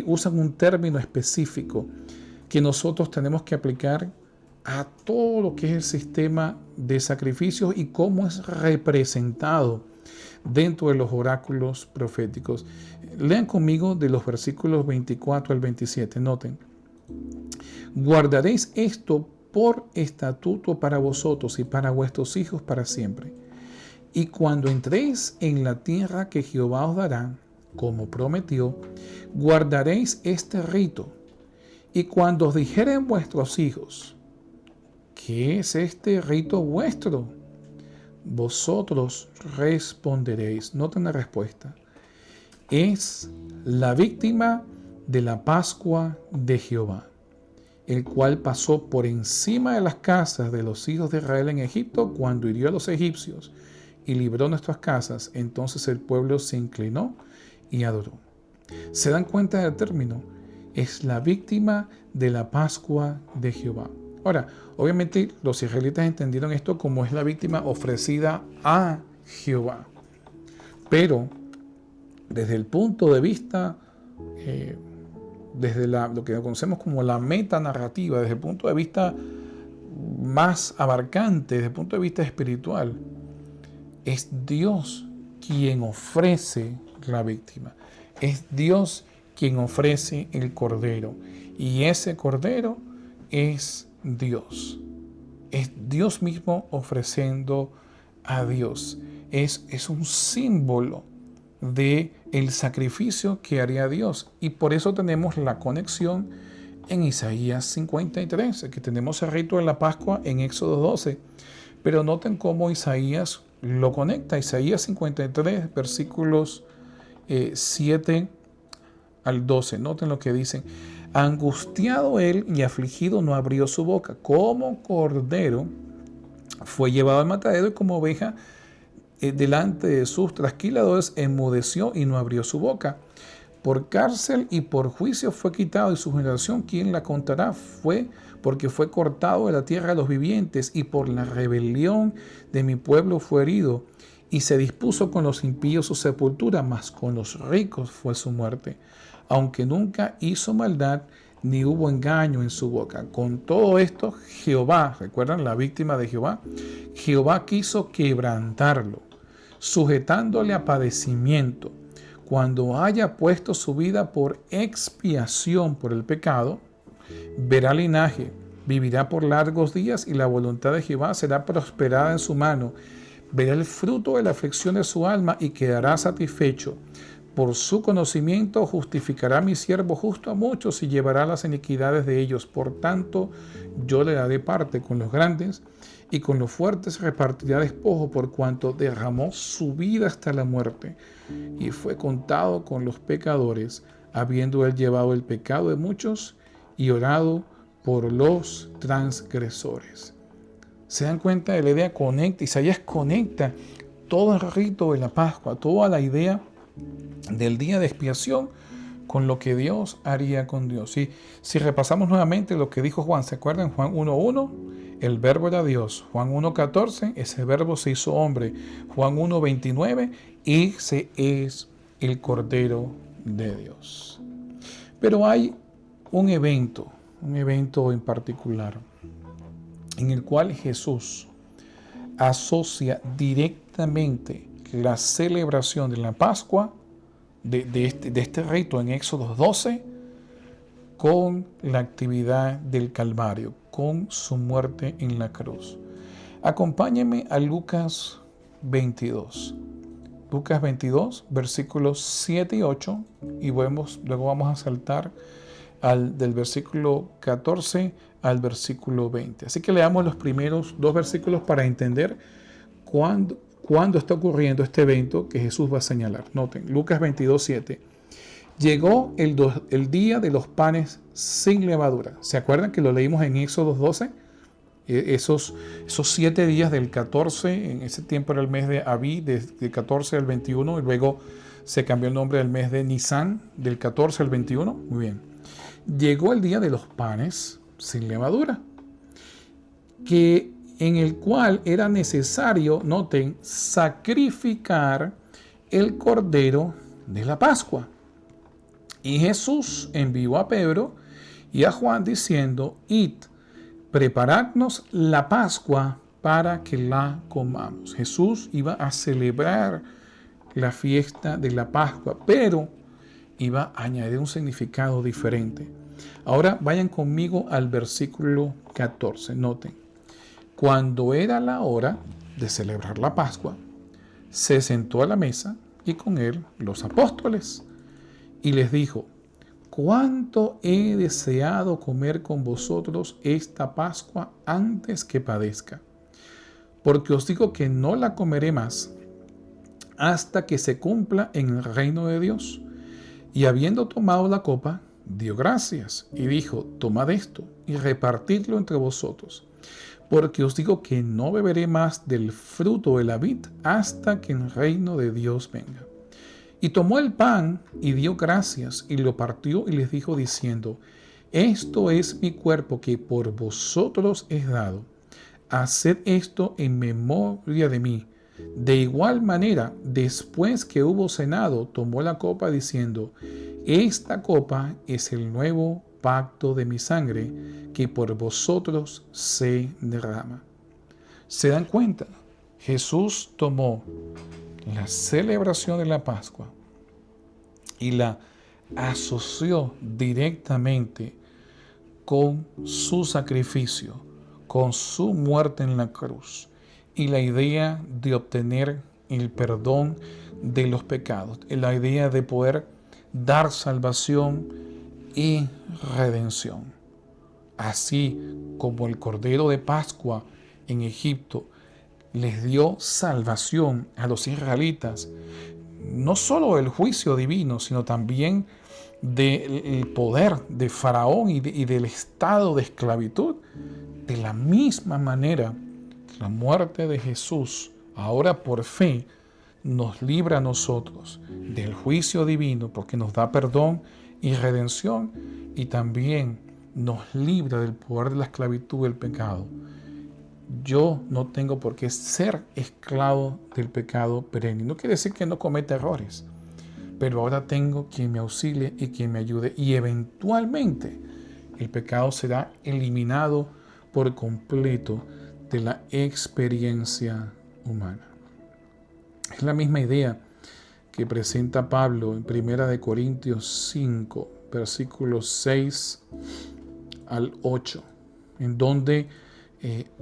usan un término específico que nosotros tenemos que aplicar a todo lo que es el sistema de sacrificios y cómo es representado dentro de los oráculos proféticos. Lean conmigo de los versículos 24 al 27. Noten: guardaréis esto por estatuto para vosotros y para vuestros hijos para siempre. Y cuando entréis en la tierra que Jehová os dará, como prometió, guardaréis este rito. Y cuando os dijeren vuestros hijos: ¿qué es este rito vuestro?, vosotros responderéis. Noten la respuesta: es la víctima de la Pascua de Jehová, el cual pasó por encima de las casas de los hijos de Israel en Egipto cuando hirió a los egipcios y libró nuestras casas. Entonces el pueblo se inclinó y adoró. ¿Se dan cuenta del término? Es la víctima de la Pascua de Jehová. Ahora, obviamente los israelitas entendieron esto como es la víctima ofrecida a Jehová. Pero desde el punto de vista, desde lo que conocemos como la metanarrativa, desde el punto de vista más abarcante, desde el punto de vista espiritual, es Dios quien ofrece la víctima. Es Dios quien ofrece el cordero. Y ese cordero es Dios. Es Dios mismo ofreciendo a Dios. Es un símbolo de el sacrificio que haría Dios. Y por eso tenemos la conexión en Isaías 53, que tenemos el rito de la Pascua en Éxodo 12. Pero noten cómo Isaías lo conecta. Isaías 53, versículos 7 al 12. Noten lo que dicen: angustiado él y afligido no abrió su boca. Como cordero fue llevado al matadero y como oveja delante de sus trasquiladores enmudeció y no abrió su boca. Por cárcel y por juicio fue quitado, y su generación, ¿quién la contará? Fue porque fue cortado de la tierra de los vivientes, y por la rebelión de mi pueblo fue herido. Y se dispuso con los impíos su sepultura, mas con los ricos fue su muerte. Aunque nunca hizo maldad, ni hubo engaño en su boca. Con todo esto, Jehová, ¿recuerdan la víctima de Jehová? Jehová quiso quebrantarlo, sujetándole a padecimiento. Cuando haya puesto su vida por expiación por el pecado, verá linaje, vivirá por largos días, y la voluntad de Jehová será prosperada en su mano. Verá el fruto de la aflicción de su alma y quedará satisfecho. Por su conocimiento justificará mi siervo justo a muchos y llevará las iniquidades de ellos. Por tanto, yo le daré parte con los grandes, y con los fuertes repartirá despojo, por cuanto derramó su vida hasta la muerte y fue contado con los pecadores, habiendo él llevado el pecado de muchos y orado por los transgresores. ¿Se dan cuenta de la idea? Isaías conecta todo el rito de la Pascua, toda la idea del día de expiación con lo que Dios haría con Dios. Y si repasamos nuevamente lo que dijo Juan, ¿se acuerdan? Juan 1:1, el verbo era Dios. Juan 1:14, ese verbo se hizo hombre. Juan 1:29, ese es el Cordero de Dios. Pero hay un evento en particular, en el cual Jesús asocia directamente la celebración de la Pascua, de este rito en Éxodo 12, con la actividad del Calvario, con su muerte en la cruz. Acompáñenme a Lucas 22. Lucas 22, versículos 7 y 8, y luego vamos a saltar del versículo 14 al versículo 20. Así que leamos los primeros dos versículos para entender cuándo está ocurriendo este evento que Jesús va a señalar. Noten, Lucas 22, 7. Llegó el día de los panes sin levadura. ¿Se acuerdan que lo leímos en Éxodo 12? Esos 7 días del 14, en ese tiempo era el mes de Abí, del 14 al 21, y luego se cambió el nombre del mes de Nisan, del 14 al 21. Muy bien. Llegó el día de los panes sin levadura, en el cual era necesario, noten, sacrificar el cordero de la Pascua. Y Jesús envió a Pedro y a Juan diciendo: id, preparadnos la Pascua para que la comamos. Jesús iba a celebrar la fiesta de la Pascua, pero iba a añadir un significado diferente. Ahora vayan conmigo al versículo 14. Noten, cuando era la hora de celebrar la Pascua, se sentó a la mesa y con él los apóstoles. Y les dijo: cuánto he deseado comer con vosotros esta Pascua antes que padezca. Porque os digo que no la comeré más hasta que se cumpla en el reino de Dios. Y habiendo tomado la copa, dio gracias y dijo: tomad esto y repartidlo entre vosotros. Porque os digo que no beberé más del fruto de la vid hasta que el reino de Dios venga. Y tomó el pan y dio gracias y lo partió y les dijo diciendo: esto es mi cuerpo que por vosotros es dado. Haced esto en memoria de mí. De igual manera, después que hubo cenado, tomó la copa diciendo: esta copa es el nuevo pacto de mi sangre que por vosotros se derrama. ¿Se dan cuenta? Jesús tomó la celebración de la Pascua y la asoció directamente con su sacrificio, con su muerte en la cruz y la idea de obtener el perdón de los pecados, la idea de poder dar salvación y redención. Así como el Cordero de Pascua en Egipto les dio salvación a los israelitas, no solo del juicio divino, sino también del poder de Faraón y del estado de esclavitud. De la misma manera, la muerte de Jesús, ahora por fe, nos libra a nosotros del juicio divino, porque nos da perdón y redención, y también nos libra del poder de la esclavitud del pecado. Yo no tengo por qué ser esclavo del pecado perenne. No quiere decir que no cometa errores, pero ahora tengo quien me auxilie y quien me ayude, y eventualmente el pecado será eliminado por completo de la experiencia humana. Es la misma idea que presenta Pablo en 1 Corintios 5, versículos 6 al 8, en donde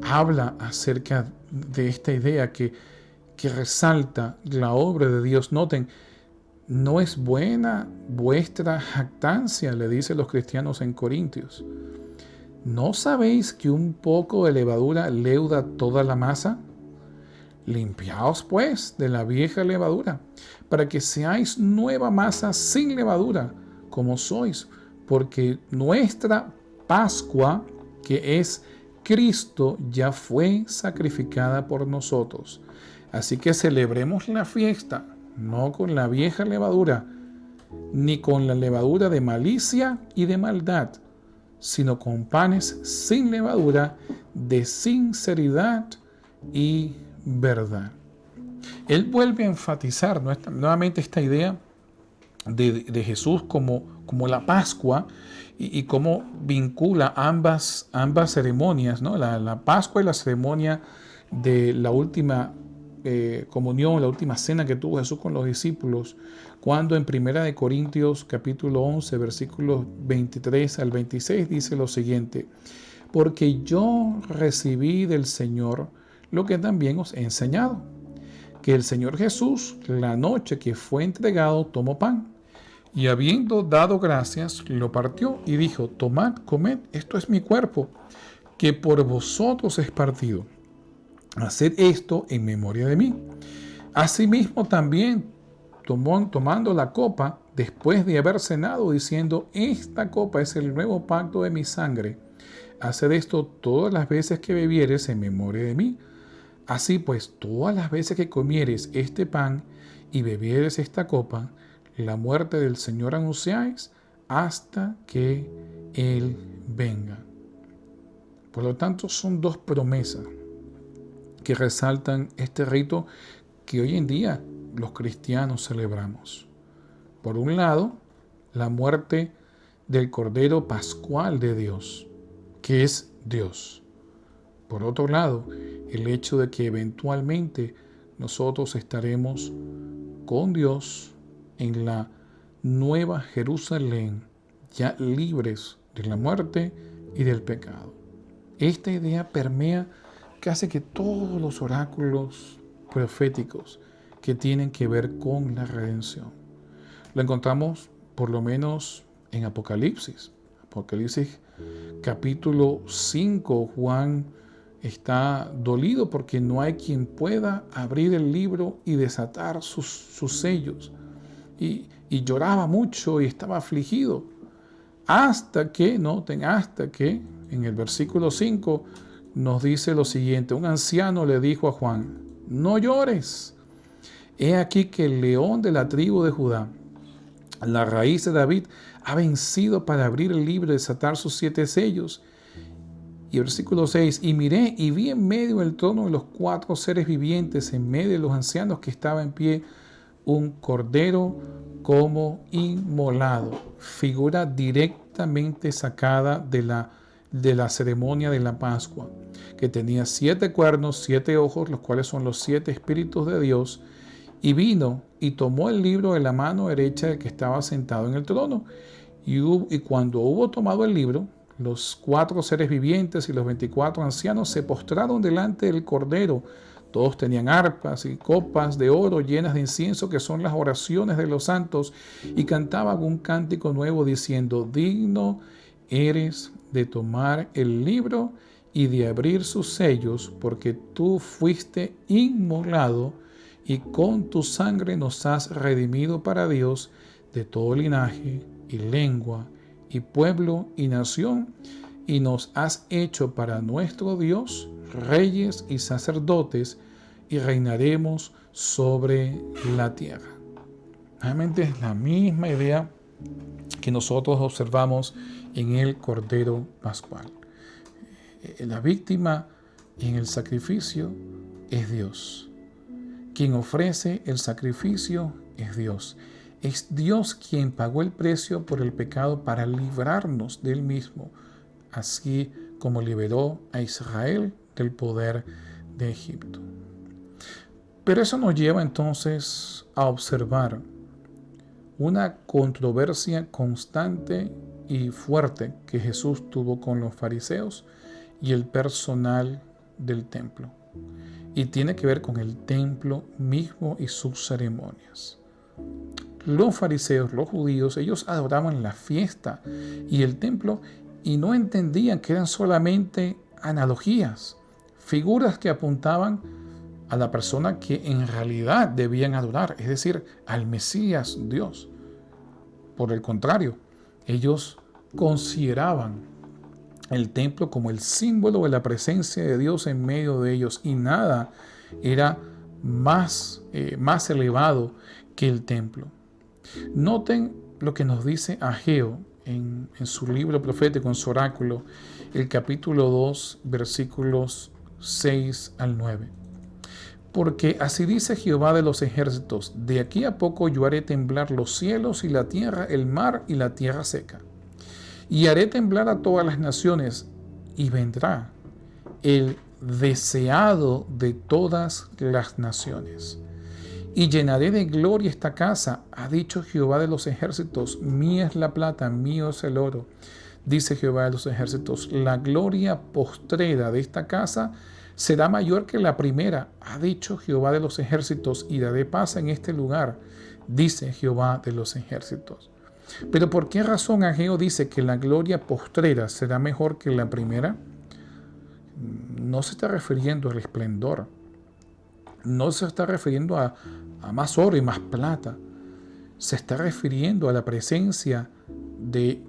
habla acerca de esta idea que resalta la obra de Dios. Noten, no es buena vuestra jactancia, le dice a los cristianos en Corintios. ¿No sabéis que un poco de levadura leuda toda la masa? Limpiaos pues de la vieja levadura, para que seáis nueva masa sin levadura, como sois, porque nuestra Pascua, que es Cristo, ya fue sacrificada por nosotros. Así que celebremos la fiesta, no con la vieja levadura, ni con la levadura de malicia y de maldad, sino con panes sin levadura, de sinceridad y verdad. Él vuelve a enfatizar nuevamente esta idea de Jesús como la Pascua y cómo vincula ambas ceremonias, ¿no? La Pascua y la ceremonia de la última comunión, la última cena que tuvo Jesús con los discípulos, cuando en 1 Corintios capítulo 11, versículos 23 al 26 dice lo siguiente: porque yo recibí del Señor lo que también os he enseñado, que el Señor Jesús, la noche que fue entregado, tomó pan, y habiendo dado gracias, lo partió y dijo: tomad, comed, esto es mi cuerpo, que por vosotros es partido. Haced esto en memoria de mí. Asimismo también tomando la copa, después de haber cenado, diciendo: esta copa es el nuevo pacto de mi sangre. Haced esto todas las veces que bebieres en memoria de mí. Así pues, todas las veces que comieres este pan y bebieres esta copa, la muerte del Señor anunciáis hasta que Él venga. Por lo tanto, son dos promesas que resaltan este rito que hoy en día los cristianos celebramos. Por un lado, la muerte del Cordero Pascual de Dios, que es Dios. Por otro lado, el hecho de que eventualmente nosotros estaremos con Dios en la nueva Jerusalén, ya libres de la muerte y del pecado. Esta idea permea casi que todos los oráculos proféticos que tienen que ver con la redención. Lo encontramos por lo menos en Apocalipsis. Apocalipsis capítulo 5, Juan está dolido porque no hay quien pueda abrir el libro y desatar sus sellos. Y lloraba mucho y estaba afligido. Hasta que en el versículo 5 nos dice lo siguiente: un anciano le dijo a Juan: no llores. He aquí que el león de la tribu de Judá, la raíz de David, ha vencido para abrir el libro y desatar sus 7 sellos. Y versículo 6: y miré y vi en medio del trono de los 4 seres vivientes, en medio de los ancianos que estaba en pie, un cordero como inmolado, figura directamente sacada de la ceremonia de la Pascua, que tenía 7 cuernos, 7 ojos, los cuales son los 7 espíritus de Dios, y vino y tomó el libro de la mano derecha del que estaba sentado en el trono, y cuando hubo tomado el libro, los 4 seres vivientes y los 24 ancianos se postraron delante del Cordero. Todos tenían arpas y copas de oro llenas de incienso, que son las oraciones de los santos, y cantaban un cántico nuevo diciendo: digno eres de tomar el libro y de abrir sus sellos, porque tú fuiste inmolado y con tu sangre nos has redimido para Dios de todo linaje y lengua y pueblo y nación, y nos has hecho para nuestro Dios reyes y sacerdotes, y reinaremos sobre la tierra. Realmente es la misma idea que nosotros observamos en el Cordero Pascual. La víctima en el sacrificio es Dios. Quien ofrece el sacrificio es Dios. Es Dios quien pagó el precio por el pecado para librarnos de él mismo, así como liberó a Israel del poder de Egipto. Pero eso nos lleva entonces a observar una controversia constante y fuerte que Jesús tuvo con los fariseos y el personal del templo. Y tiene que ver con el templo mismo y sus ceremonias. Los fariseos, los judíos, ellos adoraban la fiesta y el templo y no entendían que eran solamente analogías, figuras que apuntaban a la persona que en realidad debían adorar, es decir, al Mesías Dios. Por el contrario, ellos consideraban el templo como el símbolo de la presencia de Dios en medio de ellos, y nada era más elevado que el templo. Noten lo que nos dice Ageo en su libro profético, en su oráculo, el capítulo 2, versículos 6 al 9. Porque así dice Jehová de los ejércitos: de aquí a poco yo haré temblar los cielos y la tierra, el mar y la tierra seca. Y haré temblar a todas las naciones, y vendrá el deseado de todas las naciones. Y llenaré de gloria esta casa, ha dicho Jehová de los ejércitos. Mía es la plata, mío es el oro, dice Jehová de los ejércitos. La gloria postrera de esta casa será mayor que la primera, ha dicho Jehová de los ejércitos, y daré paz en este lugar, dice Jehová de los ejércitos. Pero ¿por qué razón Ageo dice que la gloria postrera será mejor que la primera? No se está refiriendo al esplendor, no se está refiriendo a más oro y más plata, se está refiriendo a la presencia de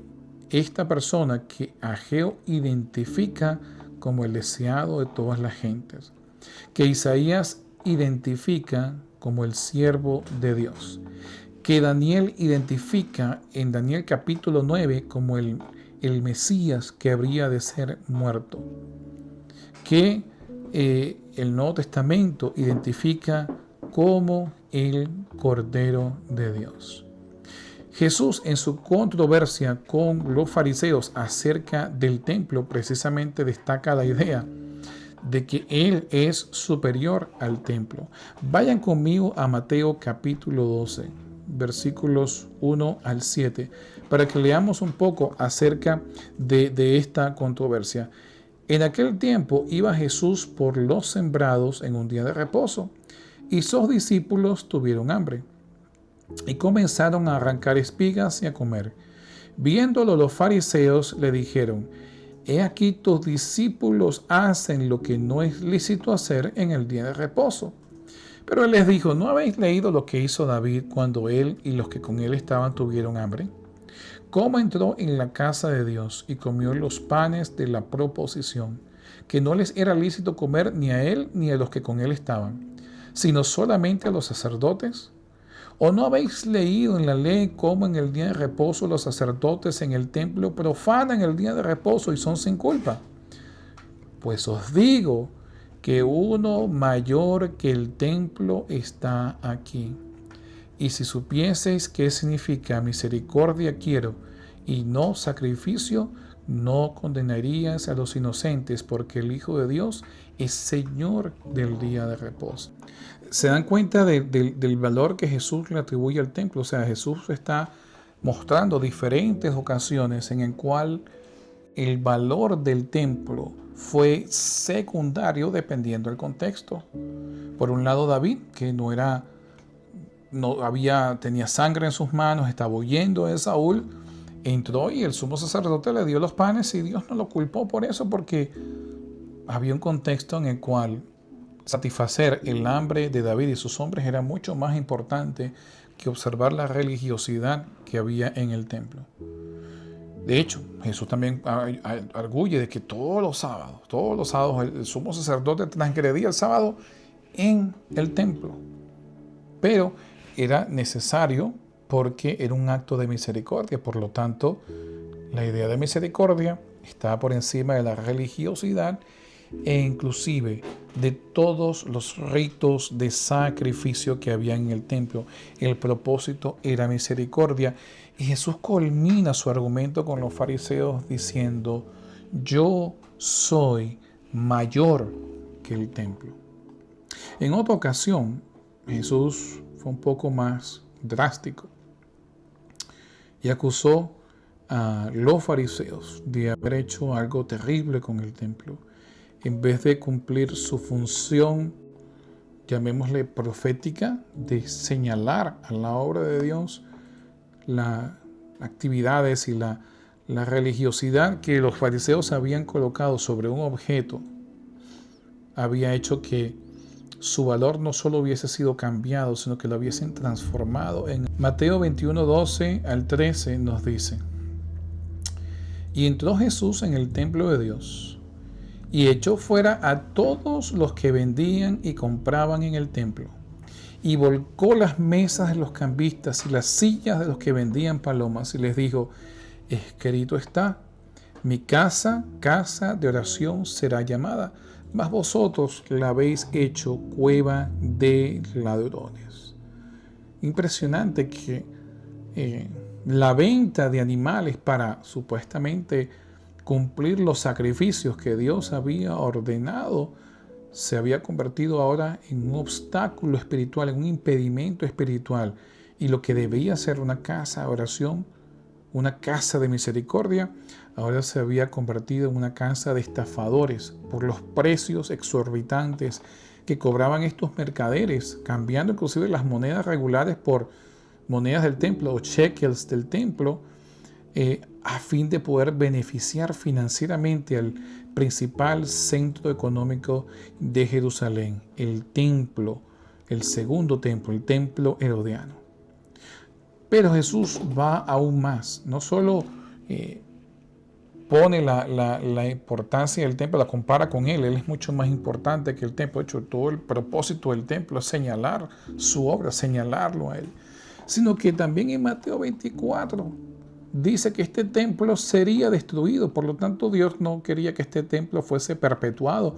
esta persona que Ageo identifica como el deseado de todas las gentes, que Isaías identifica como el siervo de Dios, que Daniel identifica en Daniel capítulo 9 como el Mesías que habría de ser muerto, que el Nuevo Testamento identifica como el Cordero de Dios. Jesús, en su controversia con los fariseos acerca del templo, precisamente destaca la idea de que Él es superior al templo. Vayan conmigo a Mateo capítulo 12, versículos 1 al 7, para que leamos un poco acerca de esta controversia. En aquel tiempo iba Jesús por los sembrados en un día de reposo, y sus discípulos tuvieron hambre, y comenzaron a arrancar espigas y a comer. Viéndolo, los fariseos le dijeron: he aquí tus discípulos hacen lo que no es lícito hacer en el día de reposo. Pero él les dijo: ¿no habéis leído lo que hizo David cuando él y los que con él estaban tuvieron hambre? Cómo entró en la casa de Dios y comió los panes de la proposición, que no les era lícito comer ni a él ni a los que con él estaban, sino solamente a los sacerdotes. ¿O no habéis leído en la ley cómo en el día de reposo los sacerdotes en el templo profanan el día de reposo y son sin culpa? Pues os digo que uno mayor que el templo está aquí. Y si supieseis qué significa misericordia quiero y no sacrificio, no condenaríais a los inocentes, porque el Hijo de Dios es Señor del día de reposo. ¿Se dan cuenta del valor que Jesús le atribuye al templo? O sea, Jesús está mostrando diferentes ocasiones en el cual el valor del templo fue secundario dependiendo del contexto. Por un lado, David, que tenía sangre en sus manos, estaba huyendo de Saúl, entró y el sumo sacerdote le dio los panes y Dios no lo culpó por eso, porque había un contexto en el cual satisfacer el hambre de David y sus hombres era mucho más importante que observar la religiosidad que había en el templo. De hecho, Jesús también arguye de que todos los sábados el sumo sacerdote transgredía el sábado en el templo. Pero era necesario porque era un acto de misericordia. Por lo tanto, la idea de misericordia está por encima de la religiosidad e inclusive de todos los ritos de sacrificio que había en el templo. El propósito era misericordia. Y Jesús culmina su argumento con los fariseos diciendo: yo soy mayor que el templo. En otra ocasión, Jesús fue un poco más drástico y acusó a los fariseos de haber hecho algo terrible con el templo. En vez de cumplir su función, llamémosle profética, de señalar a la obra de Dios las actividades y la religiosidad que los fariseos habían colocado sobre un objeto, había hecho que su valor no solo hubiese sido cambiado, sino que lo hubiesen transformado. En Mateo 21, 12 al 13 nos dice: y entró Jesús en el templo de Dios, y echó fuera a todos los que vendían y compraban en el templo, y volcó las mesas de los cambistas y las sillas de los que vendían palomas, y les dijo: escrito está, mi casa, casa de oración será llamada, mas vosotros la habéis hecho cueva de ladrones. Impresionante que la venta de animales para supuestamente cumplir los sacrificios que Dios había ordenado se había convertido ahora en un obstáculo espiritual, en un impedimento espiritual. Y lo que debía ser una casa de oración, una casa de misericordia, ahora se había convertido en una casa de estafadores por los precios exorbitantes que cobraban estos mercaderes, cambiando inclusive las monedas regulares por monedas del templo o shekels del templo, a fin de poder beneficiar financieramente al principal centro económico de Jerusalén, el templo, el segundo templo, el templo herodiano. Pero Jesús va aún más, no solo pone la importancia del templo, la compara con él es mucho más importante que el templo. De hecho, todo el propósito del templo es señalar su obra, señalarlo a él, sino que también en Mateo 24 dice que este templo sería destruido. Por lo tanto, Dios no quería que este templo fuese perpetuado,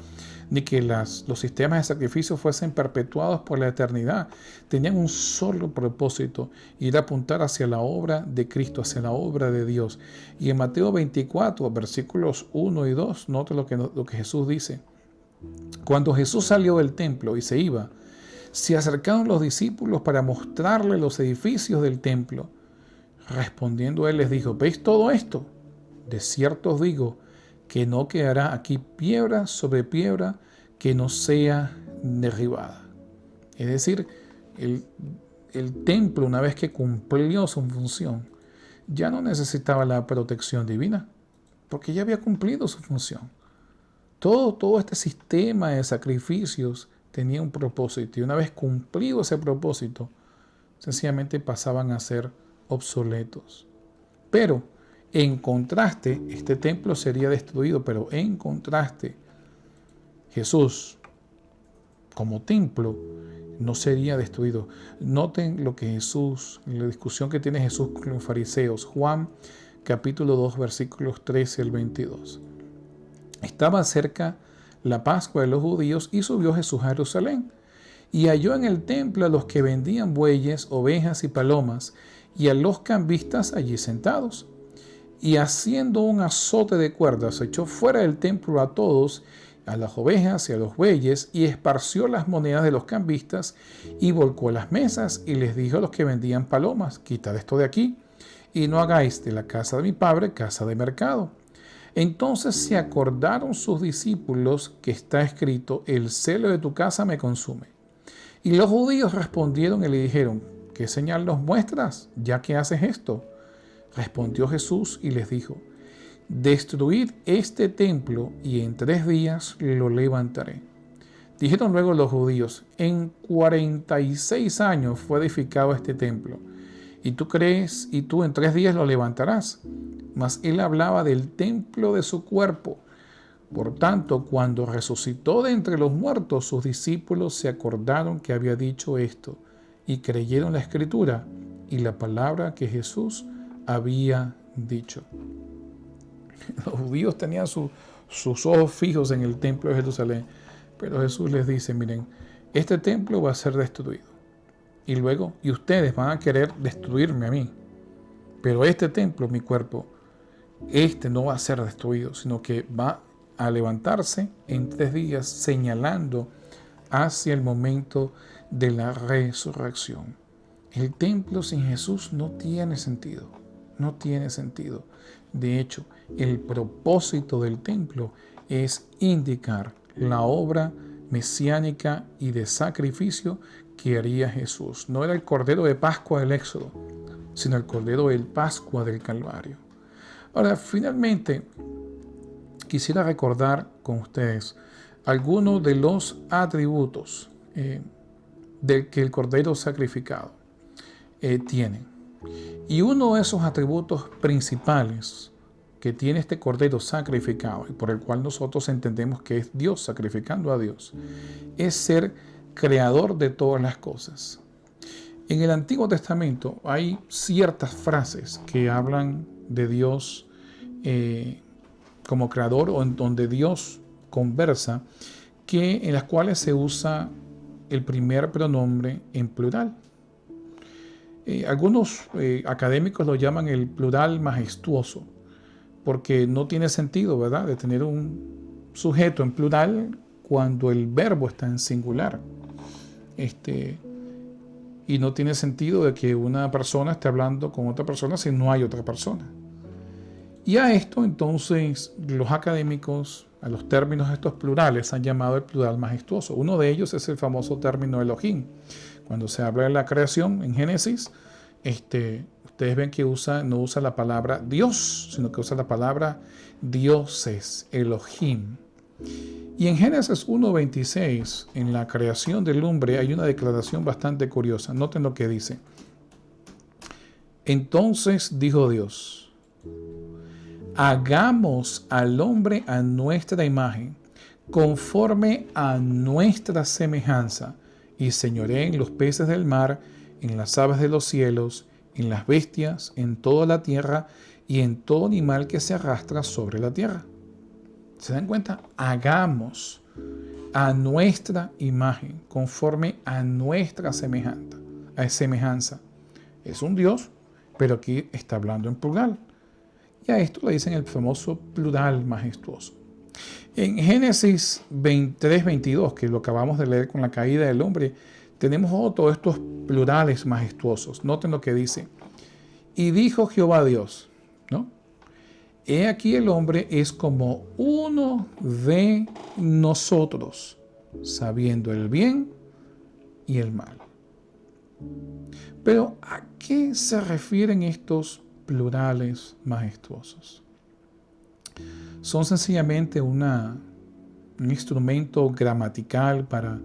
ni que los sistemas de sacrificio fuesen perpetuados por la eternidad. Tenían un solo propósito: ir a apuntar hacia la obra de Cristo, hacia la obra de Dios. Y en Mateo 24, versículos 1 y 2, note lo que Jesús dice. Cuando Jesús salió del templo y se iba, se acercaron los discípulos para mostrarle los edificios del templo. Respondiendo él les dijo: ¿veis todo esto? De cierto os digo que no quedará aquí piedra sobre piedra que no sea derribada. Es decir, el templo, una vez que cumplió su función, ya no necesitaba la protección divina, porque ya había cumplido su función. Todo este sistema de sacrificios tenía un propósito, y una vez cumplido ese propósito, sencillamente pasaban a ser obsoletos. Pero en contraste, este templo sería destruido, pero en contraste, Jesús como templo no sería destruido. Noten lo que Jesús, la discusión que tiene Jesús con los fariseos. Juan capítulo 2 versículos 13 al 22. Estaba cerca la Pascua de los judíos y subió Jesús a Jerusalén y halló en el templo a los que vendían bueyes, ovejas y palomas, y a los cambistas allí sentados. Y haciendo un azote de cuerdas, echó fuera del templo a todos, a las ovejas y a los bueyes, y esparció las monedas de los cambistas, y volcó las mesas, y les dijo a los que vendían palomas: quitad esto de aquí, y no hagáis de la casa de mi padre casa de mercado. Entonces se acordaron sus discípulos que está escrito: el celo de tu casa me consume. Y los judíos respondieron y le dijeron: ¿qué señal nos muestras, ya que haces esto? Respondió Jesús y les dijo: destruid este templo y en 3 días lo levantaré. Dijeron luego los judíos: en 46 años fue edificado este templo, y tú crees, y tú en 3 días lo levantarás. Mas él hablaba del templo de su cuerpo. Por tanto, cuando resucitó de entre los muertos, sus discípulos se acordaron que había dicho esto, y creyeron la escritura y la palabra que Jesús había dicho. Los judíos tenían sus ojos fijos en el templo de Jerusalén, pero Jesús les dice: miren, este templo va a ser destruido, y luego, y ustedes van a querer destruirme a mí, pero este templo, mi cuerpo, este no va a ser destruido, sino que va a levantarse en 3 días, señalando hacia el momento de la resurrección. El templo sin Jesús no tiene sentido, no tiene sentido. De hecho, el propósito del templo es indicar la obra mesiánica y de sacrificio que haría Jesús. No era el Cordero de Pascua del Éxodo, sino el Cordero de Pascua del Calvario. Ahora, finalmente, quisiera recordar con ustedes algunos de los atributos del que el Cordero sacrificado tiene. Y uno de esos atributos principales que tiene este cordero sacrificado y por el cual nosotros entendemos que es Dios sacrificando a Dios, es ser creador de todas las cosas. En el Antiguo Testamento hay ciertas frases que hablan de Dios como creador o en donde Dios conversa, en las cuales se usa el primer pronombre en plural. Algunos académicos lo llaman el plural majestuoso, porque no tiene sentido, ¿verdad?, de tener un sujeto en plural cuando el verbo está en singular. Y no tiene sentido de que una persona esté hablando con otra persona si no hay otra persona. Y a esto entonces los académicos, a los términos estos plurales, han llamado el plural majestuoso. Uno de ellos es el famoso término Elohim. Cuando se habla de la creación en Génesis, ustedes ven que no usa la palabra Dios, sino que usa la palabra dioses, Elohim. Y en Génesis 1:26, en la creación del hombre, hay una declaración bastante curiosa. Noten lo que dice. Entonces dijo Dios: hagamos al hombre a nuestra imagen, conforme a nuestra semejanza, y señoreen en los peces del mar, en las aves de los cielos, en las bestias, en toda la tierra y en todo animal que se arrastra sobre la tierra. ¿Se dan cuenta? Hagamos a nuestra imagen, conforme a nuestra semejanza. Es un Dios, pero aquí está hablando en plural. Y a esto le dicen el famoso plural majestuoso. En Génesis 23:22, que lo acabamos de leer con la caída del hombre, tenemos todos estos plurales majestuosos. Noten lo que dice. Y dijo Jehová Dios, ¿no? He aquí el hombre es como uno de nosotros, sabiendo el bien y el mal. Pero ¿a qué se refieren estos plurales majestuosos? Son sencillamente un instrumento gramatical para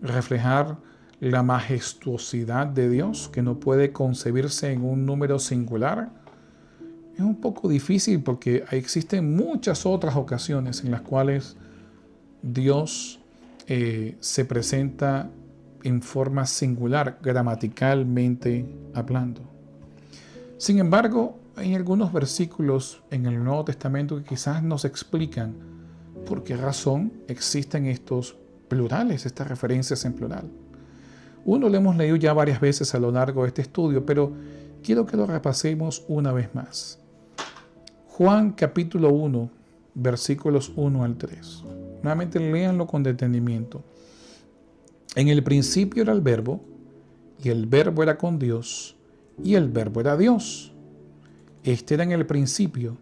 reflejar la majestuosidad de Dios, que no puede concebirse en un número singular. Es un poco difícil porque existen muchas otras ocasiones en las cuales Dios se presenta en forma singular, gramaticalmente hablando. Sin embargo, hay algunos versículos en el Nuevo Testamento que quizás nos explican por qué razón existen estos plurales, estas referencias en plural. Uno lo hemos leído ya varias veces a lo largo de este estudio, pero quiero que lo repasemos una vez más. Juan capítulo 1, versículos 1 al 3. Nuevamente léanlo con detenimiento. En el principio era el verbo, y el verbo era con Dios, y el verbo era Dios. Este era en el principio,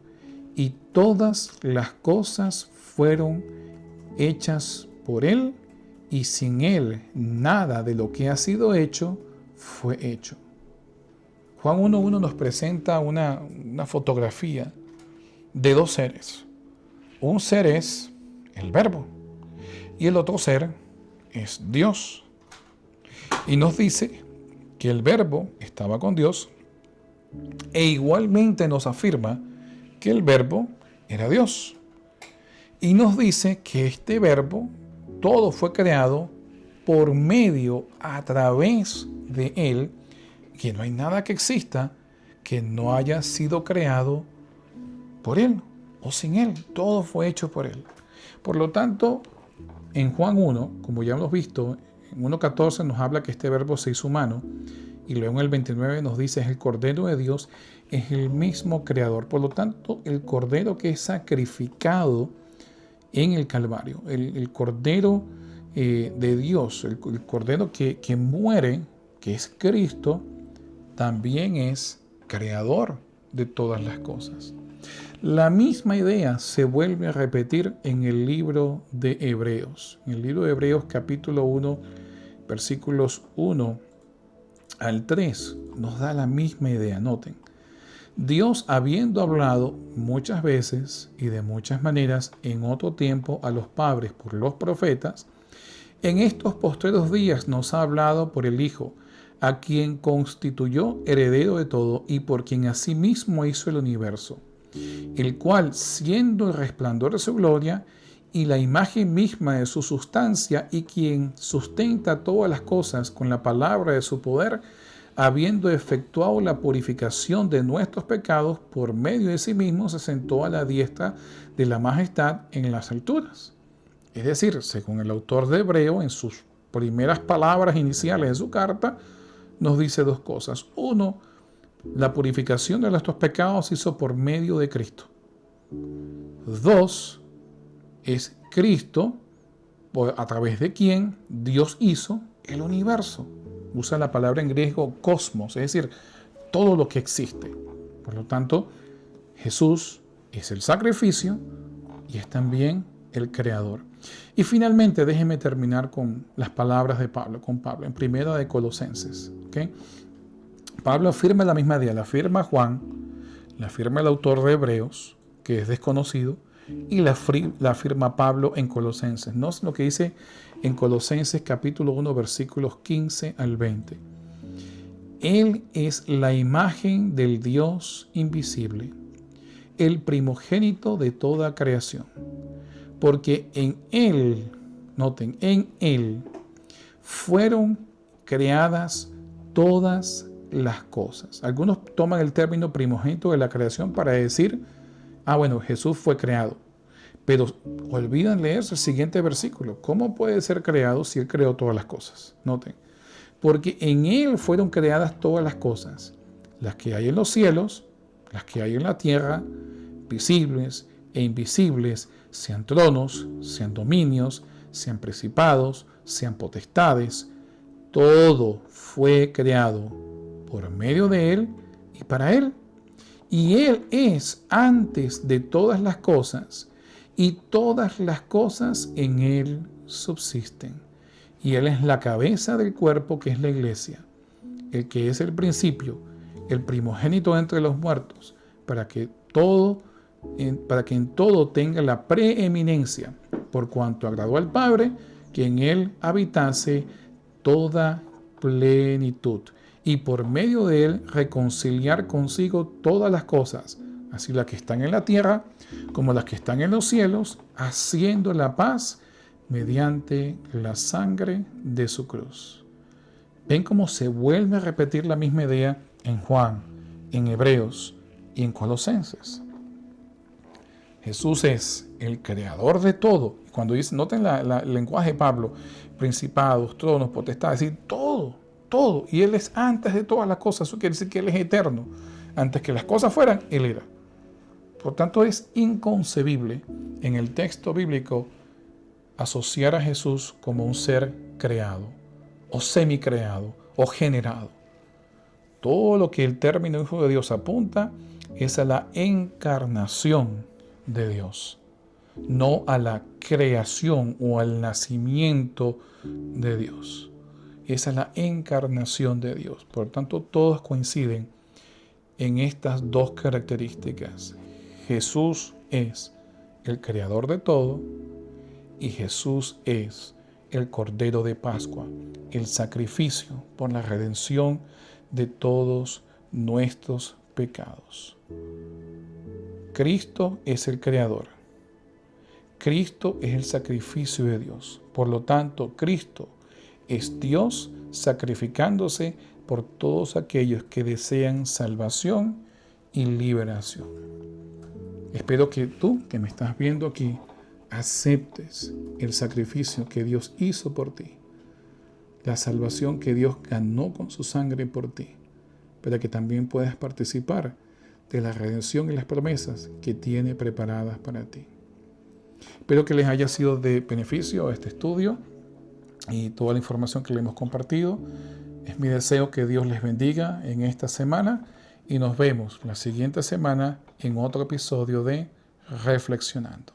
y todas las cosas fueron hechas por Él, y sin Él nada de lo que ha sido hecho fue hecho. Juan 1:1 nos presenta una fotografía de dos seres. Un ser es el verbo y el otro ser es Dios. Y nos dice que el verbo estaba con Dios e igualmente nos afirma que el verbo era Dios. Y nos dice que este verbo, todo fue creado por medio, a través de Él, que no hay nada que exista que no haya sido creado por Él o sin Él. Todo fue hecho por Él. Por lo tanto, en Juan 1, como ya hemos visto, en 1:14 nos habla que este verbo se hizo humano, y luego en el 29 nos dice es el Cordero de Dios, es el mismo Creador. Por lo tanto, el Cordero que es sacrificado en el Calvario, el Cordero de Dios, el Cordero que muere, que es Cristo, también es creador de todas las cosas. La misma idea se vuelve a repetir en el libro de Hebreos. En el libro de Hebreos capítulo 1, versículos 1 al 3, nos da la misma idea. Noten. Dios, habiendo hablado muchas veces y de muchas maneras en otro tiempo a los padres por los profetas, en estos postreros días nos ha hablado por el Hijo, a quien constituyó heredero de todo y por quien asimismo hizo el universo, el cual, siendo el resplandor de su gloria y la imagen misma de su sustancia, y quien sustenta todas las cosas con la palabra de su poder, habiendo efectuado la purificación de nuestros pecados por medio de sí mismo, se sentó a la diestra de la majestad en las alturas. Es decir, según el autor de Hebreo, en sus primeras palabras iniciales de su carta, nos dice dos cosas. Uno, la purificación de nuestros pecados se hizo por medio de Cristo. Dos, es Cristo, a través de quien Dios hizo el universo. Usa la palabra en griego cosmos, es decir, todo lo que existe. Por lo tanto, Jesús es el sacrificio y es también el creador. Y finalmente, déjenme terminar con las palabras de Pablo, en primera de Colosenses. ¿Okay? Pablo afirma la misma idea, la afirma Juan, la afirma el autor de Hebreos, que es desconocido, y la afirma Pablo en Colosenses. No es lo que dice en Colosenses capítulo 1, versículos 15 al 20. Él es la imagen del Dios invisible, el primogénito de toda creación, porque en Él, noten, en Él fueron creadas todas las cosas. Algunos toman el término primogénito de la creación para decir, bueno, Jesús fue creado. Pero olvidan leerse el siguiente versículo. ¿Cómo puede ser creado si Él creó todas las cosas? Noten. Porque en Él fueron creadas todas las cosas, las que hay en los cielos, las que hay en la tierra, visibles e invisibles, sean tronos, sean dominios, sean principados, sean potestades. Todo fue creado por medio de Él y para Él. Y Él es antes de todas las cosas, y todas las cosas en Él subsisten. Y Él es la cabeza del cuerpo, que es la iglesia, el que es el principio, el primogénito entre los muertos, para que en todo tenga la preeminencia, por cuanto agradó al Padre que en Él habitase toda plenitud, y por medio de Él reconciliar consigo todas las cosas, así las que están en la tierra como las que están en los cielos, haciendo la paz mediante la sangre de su cruz. ¿Ven cómo se vuelve a repetir la misma idea en Juan, en Hebreos y en Colosenses? Jesús es el creador de todo. Cuando dice, noten el lenguaje de Pablo, principados, tronos, potestades, es decir, todo. Y Él es antes de todas las cosas. Eso quiere decir que Él es eterno. Antes que las cosas fueran, Él era. Por tanto, es inconcebible en el texto bíblico asociar a Jesús como un ser creado, o semicreado, o generado. Todo lo que el término Hijo de Dios apunta es a la encarnación de Dios, no a la creación o al nacimiento de Dios. Esa es la encarnación de Dios. Por tanto, todos coinciden en estas dos características. Jesús es el creador de todo y Jesús es el Cordero de Pascua, el sacrificio por la redención de todos nuestros pecados. Cristo es el creador. Cristo es el sacrificio de Dios. Por lo tanto, Cristo es Dios sacrificándose por todos aquellos que desean salvación y liberación. Espero que tú, que me estás viendo aquí, aceptes el sacrificio que Dios hizo por ti, la salvación que Dios ganó con su sangre por ti, para que también puedas participar de la redención y las promesas que tiene preparadas para ti. Espero que les haya sido de beneficio este estudio y toda la información que le hemos compartido. Es mi deseo que Dios les bendiga en esta semana y nos vemos la siguiente semana en otro episodio de Reflexionando.